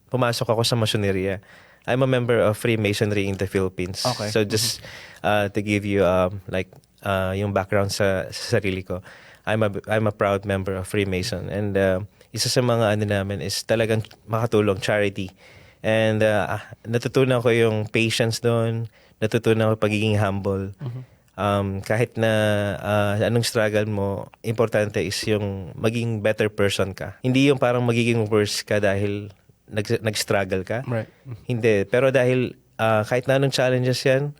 pumasok ako sa masoneria. I'm a member of Freemasonry in the Philippines. Okay. So just to give you yung background sa sarili ko. I'm a proud member of Freemason, and isa sa mga namin is talagang makatulong, charity. And natutunan ko yung patience doon, natutunan ko pagiging humble. Kahit na anong struggle mo, importante is yung maging better person ka. Hindi yung parang magiging worse ka dahil nag-struggle ka. Right. Hindi. Pero dahil kahit na anong challenges yan,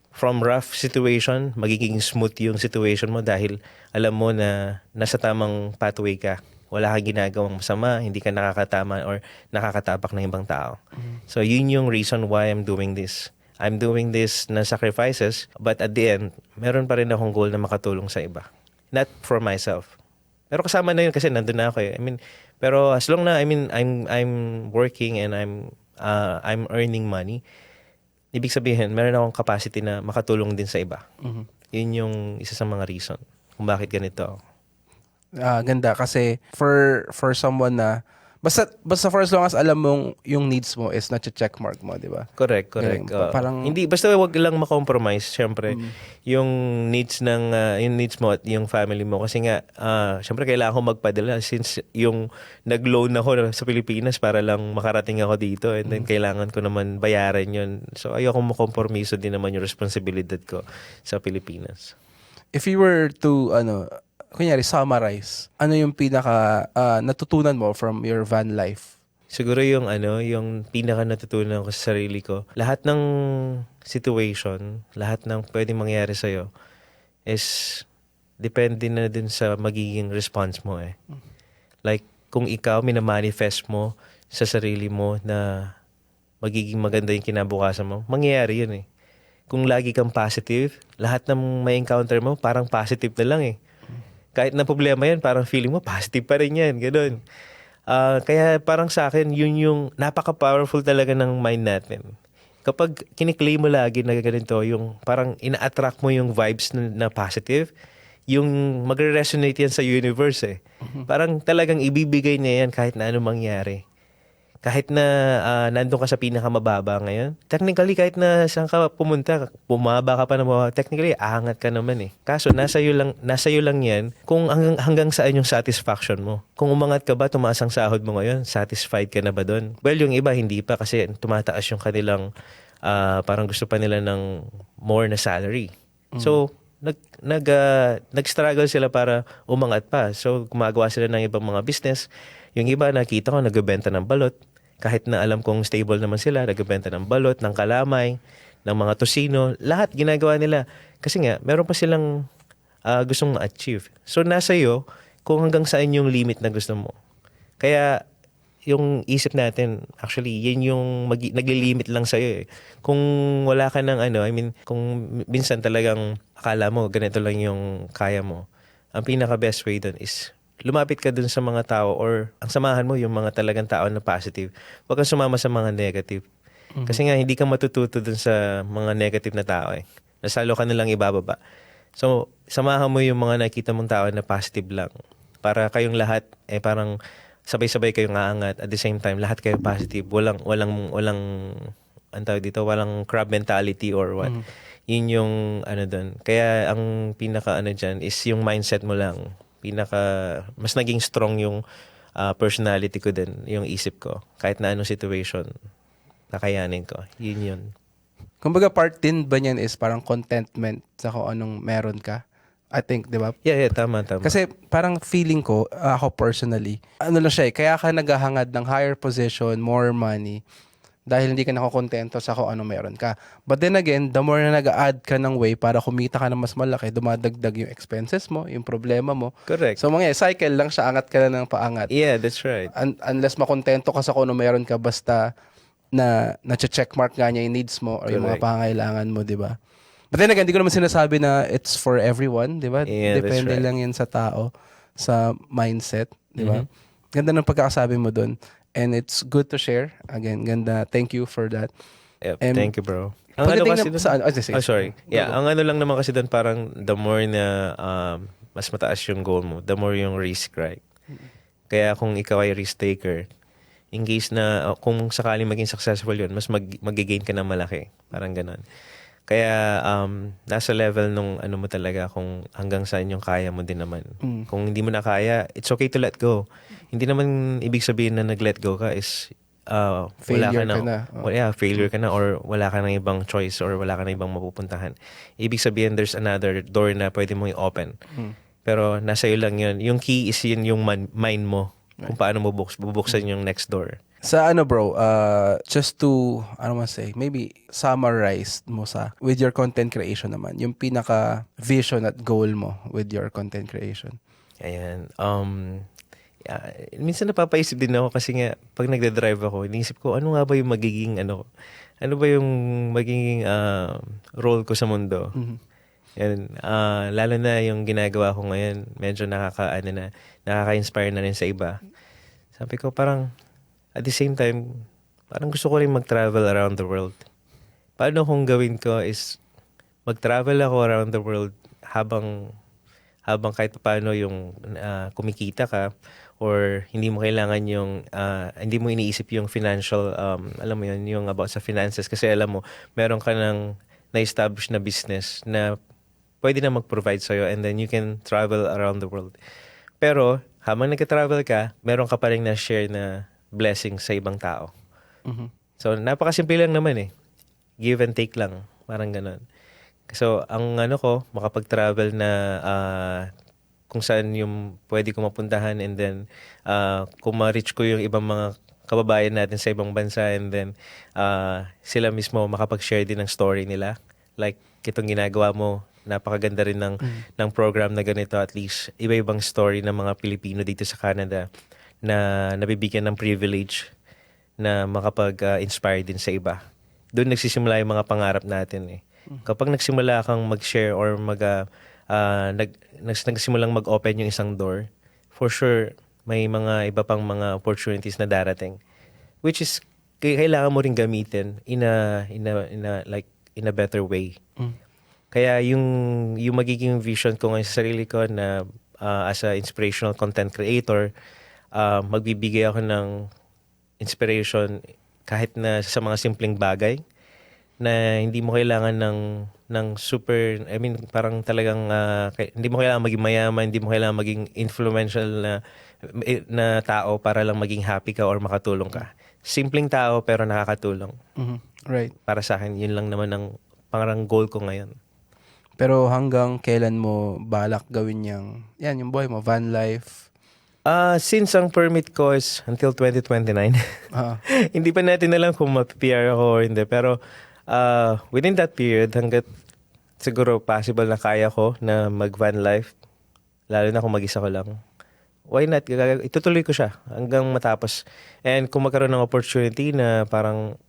from rough situation, magiging smooth yung situation mo dahil alam mo na nasa tamang pathway ka. Wala kang ginagawang masama, hindi ka nakakatama or nakakatapak ng ibang tao. So yun yung reason why I'm doing this. I'm doing this na sacrifices, but at the end, meron pa rin akong goal na makatulong sa iba. Not for myself. Pero kasama na yun kasi nandun na ako eh. I mean, pero as long na I'm working and I'm earning money, ibig sabihin, meron akong capacity na makatulong din sa iba. Yun yung isa sa mga reason kung bakit ganito ako. Ganda kasi for someone na basta for as long as alam mong yung needs mo is na-check mark mo, di ba? Correct. Parang hindi basta wag lang ma-compromise syempre yung needs mo at yung family mo kasi nga syempre kailangan ko magpadala since yung nag-loan ako sa Pilipinas para lang makarating ako dito and then kailangan ko naman bayaran yun. So ayoko makompromiso din naman yung responsibilidad ko sa Pilipinas. if you were to kunyari summarize, ano yung pinaka natutunan mo from your van life? Siguro yung yung pinaka natutunan ko sa sarili ko, lahat ng situation, lahat ng pwedeng mangyari sa is depende na din sa magiging response mo eh. Like kung ikaw minamanifest mo sa sarili mo na magiging maganda yung kinabukasan mo, mangyayari yun eh. Kung lagi kang positive, lahat ng may encounter mo parang positive na lang eh. Kahit na problema yan, parang feeling mo, positive pa rin yan. Ganun. Kaya parang sa akin, yun yung napaka-powerful talaga ng mind natin. Kapag kiniklaim mo lagi na ganito, yung parang ina-attract mo yung vibes na positive, yung magre-resonate yan sa universe eh. Parang talagang ibibigay niya yan kahit na anong mangyari. Kahit na nandun ka sa pinakamababa ngayon, technically kahit na saan ka pumunta, bumaba ka pa na technically aangat ka naman eh. Kaso nasa iyo lang yan kung hanggang saan yung satisfaction mo. Kung umangat ka ba, tumaas ang sahod mo ngayon, satisfied ka na ba doon? Well, yung iba hindi pa kasi tumataas yung kanilang parang gusto pa nila ng more na salary. So, nag-struggle sila para umangat pa. So, gumagawa sila ng ibang mga business. Yung iba, nakita ko, nagbebenta ng balot. Kahit na alam kong stable naman sila, nagbebenta ng balot, ng kalamay, ng mga tosino, lahat ginagawa nila. Kasi nga, meron pa silang gustong ma-achieve. So, nasa iyo kung hanggang saan yung limit na gusto mo. Kaya, yung isip natin, actually, yan yung naglilimit lang sa'yo eh. Kung wala ka ng kung minsan talagang akala mo, ganito lang yung kaya mo, ang pinaka-best way dun is lumapit ka dun sa mga tao or ang samahan mo yung mga talagang tao na positive. Huwag kang sumama sa mga negative. Kasi nga, hindi ka matututo dun sa mga negative na tao eh. Nasalo ka nilang ibababa. So, samahan mo yung mga nakita mong tao na positive lang. Para kayong lahat, parang sabay-sabay kayong aangat. At the same time, lahat kayo positive. Walang ang tawag dito, walang crab mentality or what. Yun yung dun. Kaya ang pinaka dyan is yung mindset mo lang. Mas naging strong yung personality ko din, yung isip ko. Kahit na anong situation, kakayanin ko. Yun. Kumbaga part din ba niyan is parang contentment sa kung anong meron ka? I think, di ba? Yeah, tama. Kasi parang feeling ko, ako personally, lang siya kaya ka naghahangad ng higher position, more money, dahil hindi ka nakokontento sa kung ano meron ka. But then again, the more na nag-add ka ng way para kumita ka ng mas malaki, dumadagdag yung expenses mo, yung problema mo. Correct. So cycle lang siya, angat ka na ng paangat. Yeah, that's right. Unless makontento ka sa kung ano meron ka, basta na checkmark nga niya yung needs mo or yung mga Correct. pangangailangan mo, di ba? But then again, hindi ko naman sinasabi na it's for everyone, di ba? Yeah, that's Depende right. lang yan sa tao, sa mindset, di ba? Ganda ng pagkakasabi mo dun. And it's good to share. Again, ganda. Thank you for that. Yep, And thank you, bro. Ang pagdating kasi na dun- sa ano, sige. sorry. Yeah, Go. ang lang naman kasi doon parang the more na mas mataas yung goal mo, the more yung risk, right? Kaya kung ikaw ay risk taker, in case na kung sakaling maging successful yun, mas mag-gain ka ng malaki. Parang ganun. Kaya nasa level nung mo talaga kung hanggang saan yung kaya mo din naman. Kung hindi mo na kaya, it's okay to let go. Hindi naman ibig sabihin na nag-let go ka is wala Failure ka ka na. na. Failure ka na or wala ka ng ibang choice or wala ka ng ibang mapupuntahan. Ibig sabihin there's another door na pwede mong i-open. Pero nasa iyo lang yun. Yung key is yun yung mind mo. Kung paano mo bubuksan yung next door. Sa bro, just to, maybe summarize mo with your content creation naman, yung pinaka vision at goal mo with your content creation. Ayan. Minsan napapaisip din ako kasi nga pag nagde-drive ako, iniisip ko ano nga ba yung magiging ano ba yung magiging role ko sa mundo. Yan, lalo na yung ginagawa ko ngayon, medyo nakaka-inspire na rin sa iba. Sabi ko parang at the same time, parang gusto ko rin mag-travel around the world. Paano kung gawin ko is mag-travel ako around the world habang kahit paano yung kumikita ka or hindi mo kailangan yung hindi mo iniisip yung financial alam mo yun, yung about sa finances kasi alam mo meron ka ng na-establish na business na pwede na mag-provide sa'yo and then you can travel around the world. Pero habang nagka-travel ka, meron ka pa rin na-share na blessing sa ibang tao. So, napakasimple lang naman eh. Give and take lang. Parang ganun. So, ang makapag-travel na kung saan yung pwede ko mapuntahan and then kung ma-reach ko yung ibang mga kababayan natin sa ibang bansa and then sila mismo makapag-share din ng story nila. Like, itong ginagawa mo, napakaganda rin ng program na ganito. At least, iba-ibang story ng mga Pilipino dito sa Canada na nabibigyan ng privilege na makapag-inspire din sa iba. Doon nagsisimula yung mga pangarap natin eh. Kapag nagsimula kang mag-share or nagsimulang mag-open yung isang door, for sure, may mga iba pang mga opportunities na darating. Which is, kailangan mo rin gamitin in a better way. Kaya yung magiging vision ko ngayon sa sarili ko na as a inspirational content creator, magbibigay ako ng inspiration kahit na sa mga simpleng bagay na hindi mo kailangan ng super, parang talagang hindi mo kailangan maging mayaman, hindi mo kailangan maging influential na tao para lang maging happy ka or makatulong ka. Simpleng tao pero nakakatulong. Right. Para sa akin, yun lang naman ang parang goal ko ngayon. Pero hanggang kailan mo balak gawin yung buhay mo, van life? Since ang permit ko is until 2029, hindi pa natin alam kung ma-PR ako or hindi. Pero within that period, hanggat siguro possible na kaya ko na mag-van life, lalo na kung mag-isa ko lang, why not? Itutuloy ko siya hanggang matapos. And kung magkaroon ng opportunity na parang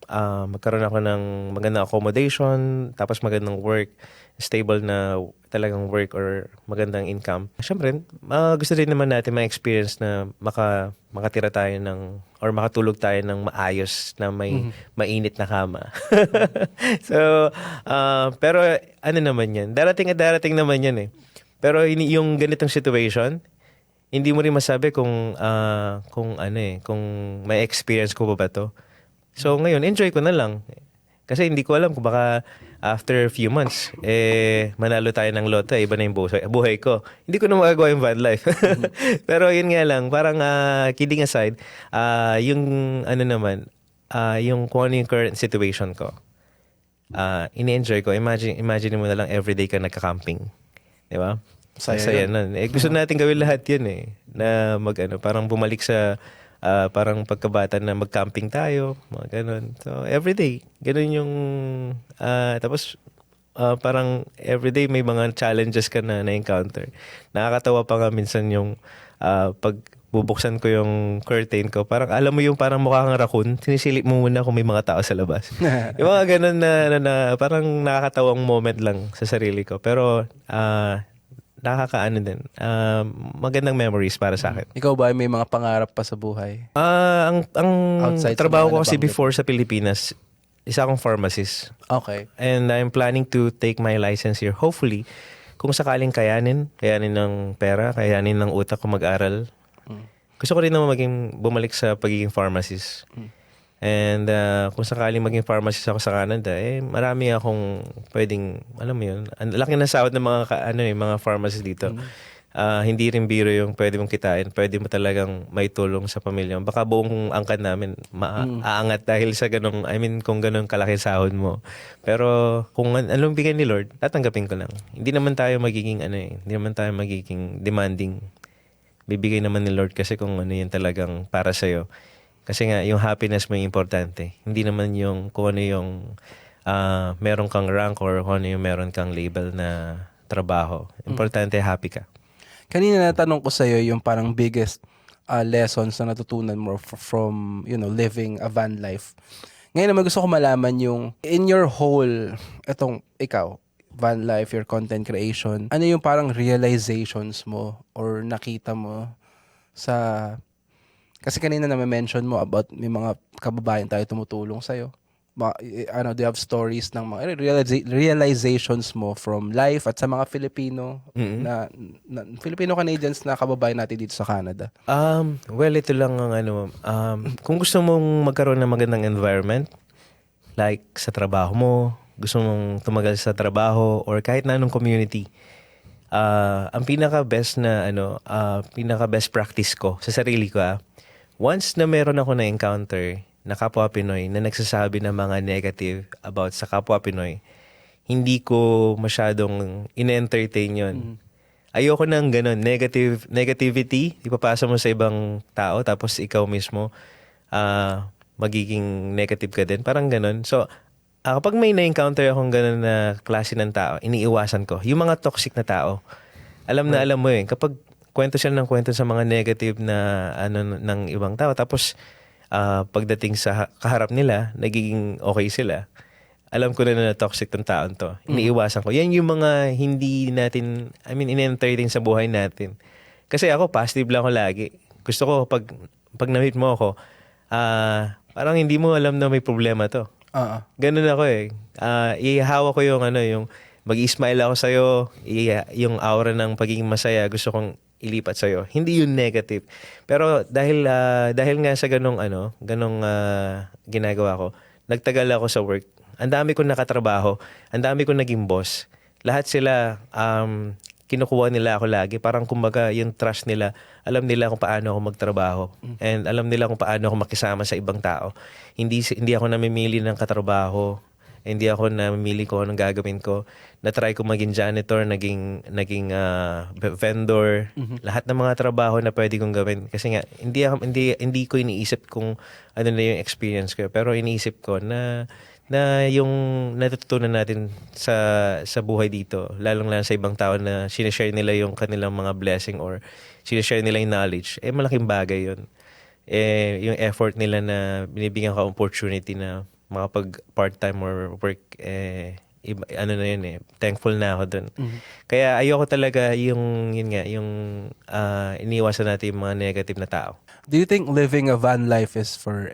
magkaroon ako ng magandang accommodation, tapos magandang work, stable na talagang work or magandang income. Siyempre, gusto din naman natin ma-experience na makatira tayo or makatulog tayo ng maayos na may mainit na kama. So, pero ano naman yan? Darating at darating naman yan eh. Pero yung ganitong situation, hindi mo rin masabi kung kung may experience ko pa ba to. So ngayon, enjoy ko na lang. Kasi hindi ko alam kung baka after a few months, manalo tayo ng loto, iba na yung buhay ko. Hindi ko na magagawa yung van life. Pero yun nga lang, parang kidding aside, yung yung kung ano yung current situation ko, ini-enjoy ko. Imagine mo na lang everyday ka nagka-camping. Di ba? Saya nun. Gusto natin gawin lahat yun na parang bumalik sa parang pagkabata na mag-camping tayo, mga ganun. So, everyday, ganun yung tapos parang everyday may mga challenges ka na-encounter. Nakakatawa pa nga minsan yung pag bubuksan ko yung curtain ko, parang alam mo yung parang mukha kang raccoon, sinisilip mo muna kung may mga tao sa labas. Yung mga ganun na parang nakakatawang moment lang sa sarili ko. Pero nakakaano din. Magandang memories para sa akin. Ikaw ba may mga pangarap pa sa buhay? Ang Outside sa trabaho mga ko kasi nabanggit. before sa Pilipinas, isa akong pharmacist. Okay. And I'm planning to take my license here. Hopefully, kung sakaling kayanin ng pera, kayanin ng utak ko mag-aral. Gusto ko rin naman bumalik sa pagiging pharmacist. And kung sakaling maging pharmacist ako sa Canada, marami akong pwedeng, alam mo yun, ang laki na sahod ng mga pharmacist dito. Hindi rin biro yung pwede mong kitain. Pwede mo talagang may tulong sa pamilya. Baka buong angkan namin aangat dahil sa kung ganun kalaki sahod mo. Pero kung anong bigay ni Lord, tatanggapin ko lang. Hindi naman tayo magiging hindi naman tayo magiging demanding. Bibigay naman ni Lord kasi kung ano yun talagang para sa'yo. Kasi nga, yung happiness mo yung importante. Hindi naman yung kung ano yung meron kang rank or kung ano yung meron kang label na trabaho. Importante, happy ka. Kanina natanong ko sa'yo yung parang biggest lessons na natutunan mo from, living a van life. Ngayon naman gusto ko malaman yung in your whole, ikaw, van life, your content creation, ano yung parang realizations mo or nakita mo sa... Kasi kanina na-mention mo about may mga kababayan tayo tumutulong sa'yo. Do you have stories ng mga realizations mo from life at sa mga Filipino na Filipino-Canadians na kababayan natin dito sa Canada? Well, ito lang ang kung gusto mong magkaroon ng magandang environment, like sa trabaho mo, gusto mong tumagal sa trabaho or kahit na anong community, ang pinaka-best pinaka-best practice ko sa sarili ko, once na meron ako na-encounter na kapwa Pinoy na nagsasabi ng mga negative about sa kapwa Pinoy, hindi ko masyadong in-entertain yun. Ayoko ng ganun, negativity, ipapasa mo sa ibang tao tapos ikaw mismo magiging negative ka din. Parang ganun. So, kapag may na-encounter akong ganun na klase ng tao, iniiwasan ko. Yung mga toxic na tao, alam mo kapag kwento siya ng kwento sa mga negative na ng ibang tao. Tapos, pagdating sa kaharap nila, nagiging okay sila. Alam ko na toxic tong taon to. Iniiwasan ko. Yan yung mga hindi natin, in-entertain sa buhay natin. Kasi ako, positive lang ako lagi. Gusto ko, pag na-meet mo ako, parang hindi mo alam na may problema to. Ganun ako ihahawa ko yung mag-i-smile ako sa'yo, yung aura ng pagiging masaya, gusto kong ilipat sa'yo. Hindi yun negative. Pero dahil nga sa ganong ginagawa ko, nagtagal ako sa work. Ang dami kong nakatrabaho, ang dami kong naging boss. Lahat sila, kinukuha nila ako lagi. Parang kumbaga yung trust nila, alam nila kung paano ako magtrabaho. And alam nila kung paano ako makisama sa ibang tao. Hindi ako namimili ng katrabaho. Hindi ako namimili kung anong gagawin ko. Na-try ko maging janitor, naging vendor. Lahat ng mga trabaho na pwede kong gawin. Kasi nga, hindi ko iniisip kung ano na yung experience ko. Pero iniisip ko na na yung natutunan natin sa buhay dito, lalong-lalo sa ibang tao na sinishare nila yung kanilang mga blessing or sinishare nila yung knowledge, malaking bagay yun. Yung effort nila na binibigyan ka opportunity na makapag part-time or work, ano na yun thankful na ako dun. Kaya ayoko talaga yung iniwasan natin yung mga negative na tao. Do you think living a van life is for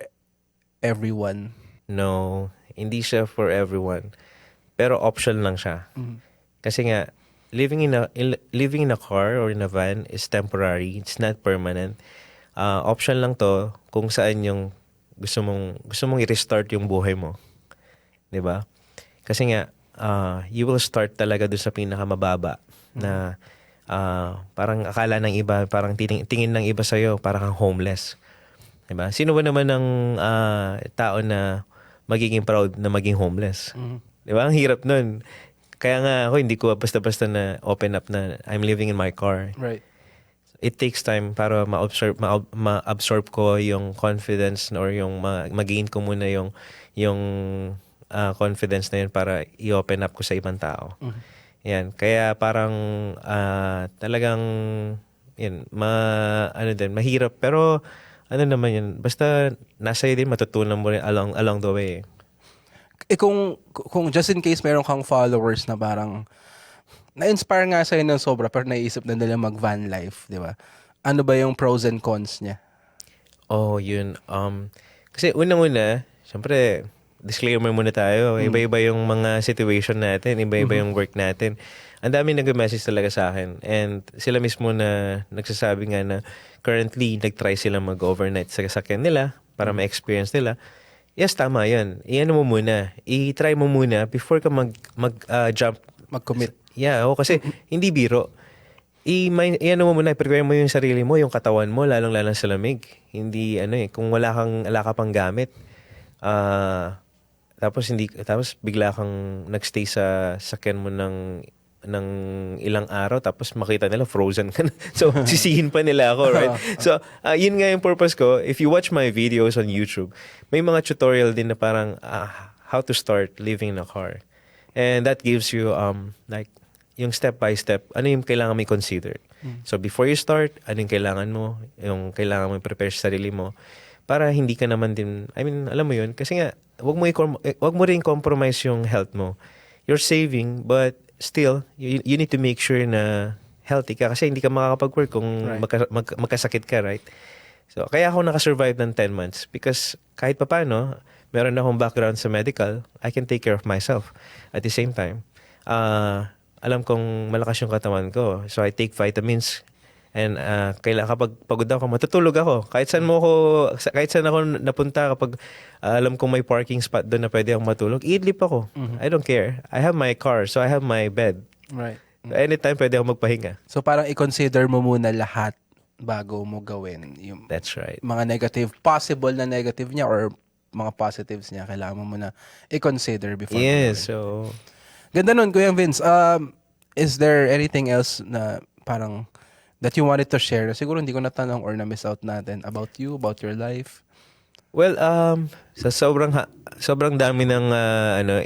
everyone? No, hindi siya for everyone. Pero option lang siya. Kasi nga, living in a car or in a van is temporary. It's not permanent. Option lang to kung saan yung gusto mong i-restart yung buhay mo. 'Di ba? Kasi nga, you will start talaga doon sa pinakamababa na parang akala ng iba, parang tingin ng iba sa'yo, parang kang homeless. 'Di ba? Sino ba naman ang tao na magiging proud na maging homeless? 'Di ba? Ang hirap nun. Kaya nga ako hindi ko basta-basta na open up na I'm living in my car. Right. It takes time para ma-absorb ko yung confidence or yung ma-gain ko muna yung confidence na yun para i-open up ko sa ibang tao. Yan. Kaya parang talagang yun, mahirap pero ano naman yun, basta nasa iyo din matutunan mo rin along the way. Kung just in case meron kang followers na parang na-inspire nga sa'yo ng sobra pero naisip na nila mag-van life, di ba? Ano ba yung pros and cons niya? Oh, yun. Kasi unang-una, syempre, disclaimer muna tayo. Iba-iba yung mga situation natin, iba-iba yung work natin. Ang dami nag-message talaga sa akin. And sila mismo na nagsasabi nga na currently, nag-try sila mag-overnight sa sasakyan nila para ma-experience nila. Yes, tama yan. Iyan mo muna. I-try mo muna before ka mag-jump. Mag-commit. Yeah, kasi hindi biro. Iyan mo muna, prepare mo yung sarili mo, yung katawan mo, lalong-lalo sa lamig. Hindi, kung wala ka pang gamit, tapos bigla kang nagstay sa sakyan mo ng ilang araw tapos makita nila frozen ka na. So sisihin pa nila ako, right? So yun nga yung purpose ko. If you watch my videos on YouTube, may mga tutorial din na parang how to start living in a car. And that gives you like yung step by step, ano yung kailangan mo i-consider. So before you start, ano yung kailangan mo, yung kailangan mo i-prepare sa sarili mo para hindi ka naman din, alam mo yun, kasi nga, wag mo rin compromise yung health mo. You're saving, but still, you need to make sure na healthy ka kasi hindi ka makakapag-work kung magkasakit ka, right? So, kaya ako nakasurvive ng 10 months because kahit papaano, meron akong background sa medical, I can take care of myself. At the same time, alam kong malakas yung katawan ko. So, I take vitamins. And kapag pagod ako, matutulog ako. Kahit saan ako napunta, kapag alam kong may parking spot doon na pwede akong matulog, iidlip ako. I don't care. I have my car, so I have my bed. Right. So anytime pwede akong magpahinga. So parang i-consider mo muna lahat bago mo gawin yung That's right. mga negative, possible na negative niya or mga positives niya. Kailangan mo muna i-consider before. Yes, so... Ganda nun, Kuya Vince. Is there anything else na parang that you wanted to share? Siguro hindi ko natanong or na-miss out natin about you, about your life. Well, sa sobrang dami ng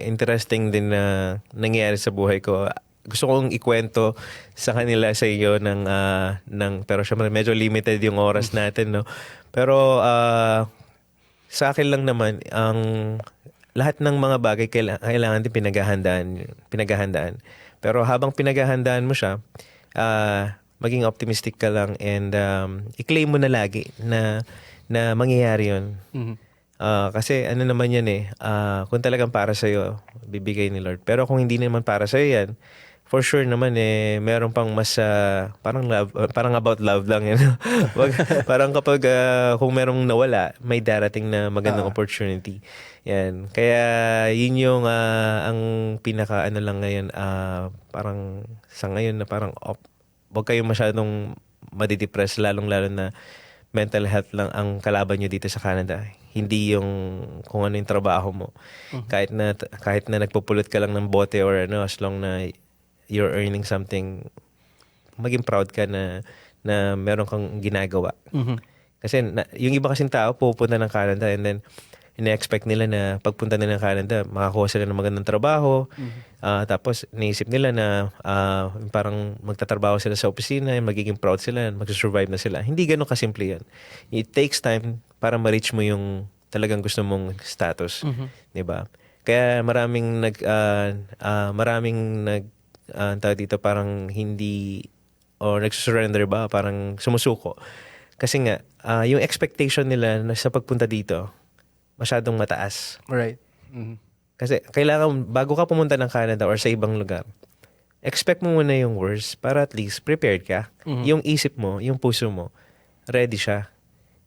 interesting din na nangyayari sa buhay ko. Gusto kong ikwento sa kanila sa iyo pero syempre medyo limited yung oras natin, no. Pero sa akin lang naman ang lahat ng mga bagay kailangan din pinaghahandaan. Pero habang pinaghahandaan mo siya, maging optimistic ka lang and i-claim mo na lagi na mangyayari yun. Kasi ano naman yan kung talagang para sa'yo, bibigay ni Lord. Pero kung hindi naman para sa'yo yan, for sure naman meron pang mas parang about love lang yan. Parang kapag kung merong nawala, may darating na magandang opportunity. Yan. Kaya yun yung ang pinaka lang ngayon, parang sa ngayon na parang wag kayong masyadong madidepress, lalong-lalo na mental health lang ang kalaban nyo dito sa Canada. Hindi yung kung ano yung trabaho mo. Kahit na nagpupulot ka lang ng bote or as long na you're earning something, maging proud ka na meron kang ginagawa. Kasi yung iba kasing tao pupunta ng Canada and then ina-expect nila na pagpunta nila ng Canada, makakuha sila ng magandang trabaho. Tapos, iniisip nila na parang magtatrabaho sila sa opisina, magiging proud sila, mag-survive na sila. Hindi ganun kasimple yan. It takes time para ma-reach mo yung talagang gusto mong status. Diba? Kaya tawag dito, parang hindi, o nagsusurrender ba, parang sumusuko. Kasi nga, yung expectation nila na sa pagpunta dito, masyadong mataas. Right. Kasi kailangan, bago ka pumunta ng Canada or sa ibang lugar, expect mo muna yung worst para at least prepared ka. Yung isip mo, yung puso mo, ready siya.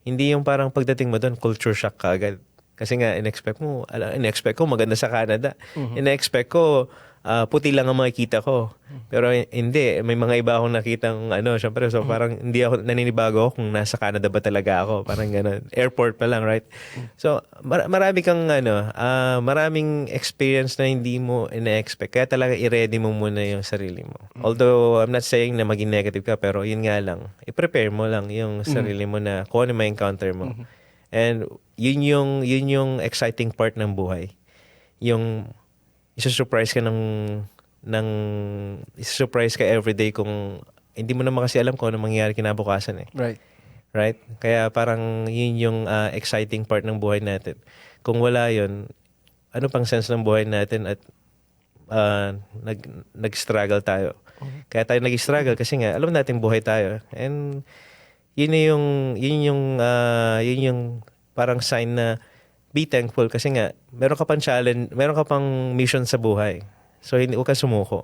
Hindi yung parang pagdating mo doon, culture shock ka agad. Kasi nga, in-expect ko maganda sa Canada. In-expect ko, puti lang ang makikita ko. Pero hindi, may mga iba akong nakitang syempre, so parang hindi ako naninibago kung nasa Canada ba talaga ako. Parang gano'n. Airport pa lang, right? So, marami kang maraming experience na hindi mo ina-expect. Kaya talaga i-ready mo muna yung sarili mo. Although, I'm not saying na maging negative ka, pero yun nga lang, i-prepare mo lang yung sarili mo na kung ano may encounter mo. And yun yung exciting part ng buhay. Yung isa-surprise ka isa-surprise ka everyday kung hindi mo naman kasi alam kung ano mangyayari kinabukasan eh. Right? Kaya parang yun yung exciting part ng buhay natin. Kung wala yun, ano pang sense ng buhay natin at nag-struggle tayo. Kaya tayo nag-struggle kasi nga alam natin buhay tayo. And yun yung parang sign na be thankful kasi nga meron ka pang challenge, meron ka pang mission sa buhay. So hindi ka sumuko.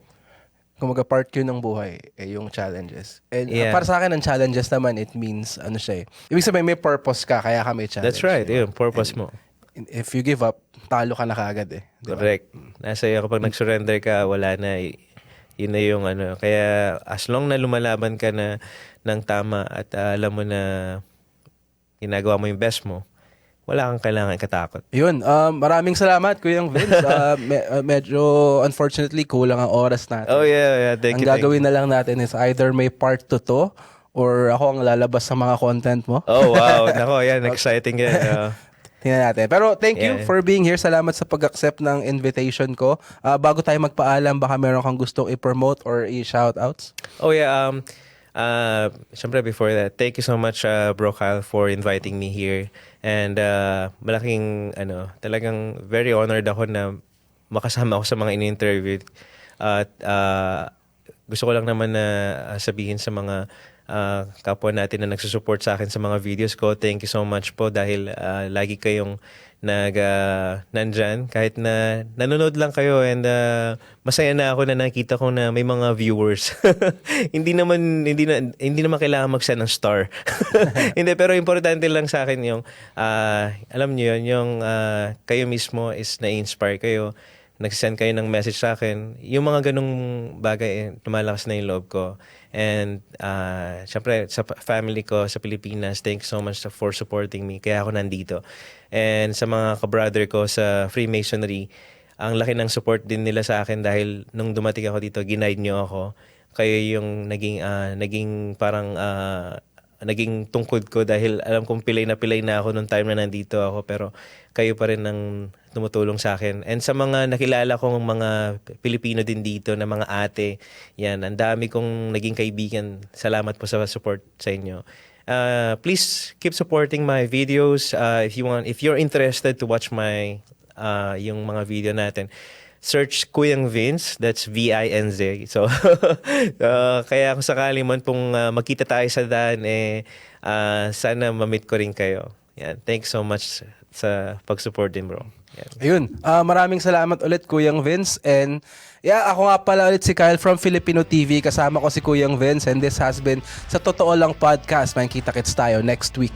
Kumaga part yun ng buhay, yung challenges. And para sa akin, ang challenges naman, it means, ibig sabihin may purpose ka, kaya ka may challenge. That's right, yun, purpose mo. If you give up, talo ka na kaagad eh. Diba? Correct. Nasa iyo kapag nag-surrender ka, wala na. Yun na yung Kaya as long na lumalaban ka na ng tama at alam mo na ginagawa mo yung best mo, wala kang kailangan katakot. Yun. Maraming salamat, Kuya Vince. Medyo, unfortunately, kulang ang oras natin. Oh, yeah. Thank you. Ang gagawin na lang natin is either may part 2 to or ako ang lalabas sa mga content mo. Oh, wow. Nako, yan. Exciting yan. Tingnan natin. Pero thank you for being here. Salamat sa pag-accept ng invitation ko. Bago tayo magpaalam, baka meron kang gustong i-promote or i-shoutouts? Oh, yeah. Siyempre before that, thank you so much, Bro Kyle, for inviting me here. And malaking, talagang very honored ako na makasama ako sa mga in-interview. At gusto ko lang naman na sabihin sa mga kapwa natin na nagsusupport sa akin sa mga videos ko. Thank you so much po dahil lagi kayong nandyan kahit na nanonood lang kayo and masaya na ako na nakita ko na may mga viewers. hindi naman kailangan mag-send ng star. Hindi, pero importante lang sa akin yung alam niyo yun, yung kayo mismo is na-inspire kayo, nagsisend kayo ng message sa akin. Yung mga ganung bagay, lumalakas na yung loob ko. And syempre sa family ko sa Pilipinas, thank you so much for supporting me. Kaya ako nandito. And sa mga ka-brother ko sa Freemasonry, ang laki ng support din nila sa akin dahil nung dumating ako dito, ginaid nyo ako. Kayo yung naging parang naging tungkod ko dahil alam kong pilay na ako nung time na nandito ako, pero kayo pa rin ang tumutulong sa akin. And sa mga nakilala kong mga Pilipino din dito na mga ate, yan, ang dami kong naging kaibigan. Salamat po sa support sa inyo. Please keep supporting my videos. If you're interested to watch my yung mga video natin, search Kuyang Vince, that's V-I-N-Z. So, kaya kung sakali man pong magkita tayo sa daan, sana ma-meet ko rin kayo. Yan. Thanks so much sa pag-support din, bro. Yan. Ayun. Maraming salamat ulit, Kuyang Vince. And ako nga pala ulit si Kyle from Filipino TV. Kasama ko si Kuyang Vince and this has been Sa Totoo Lang Podcast. Makikita-kits tayo next week.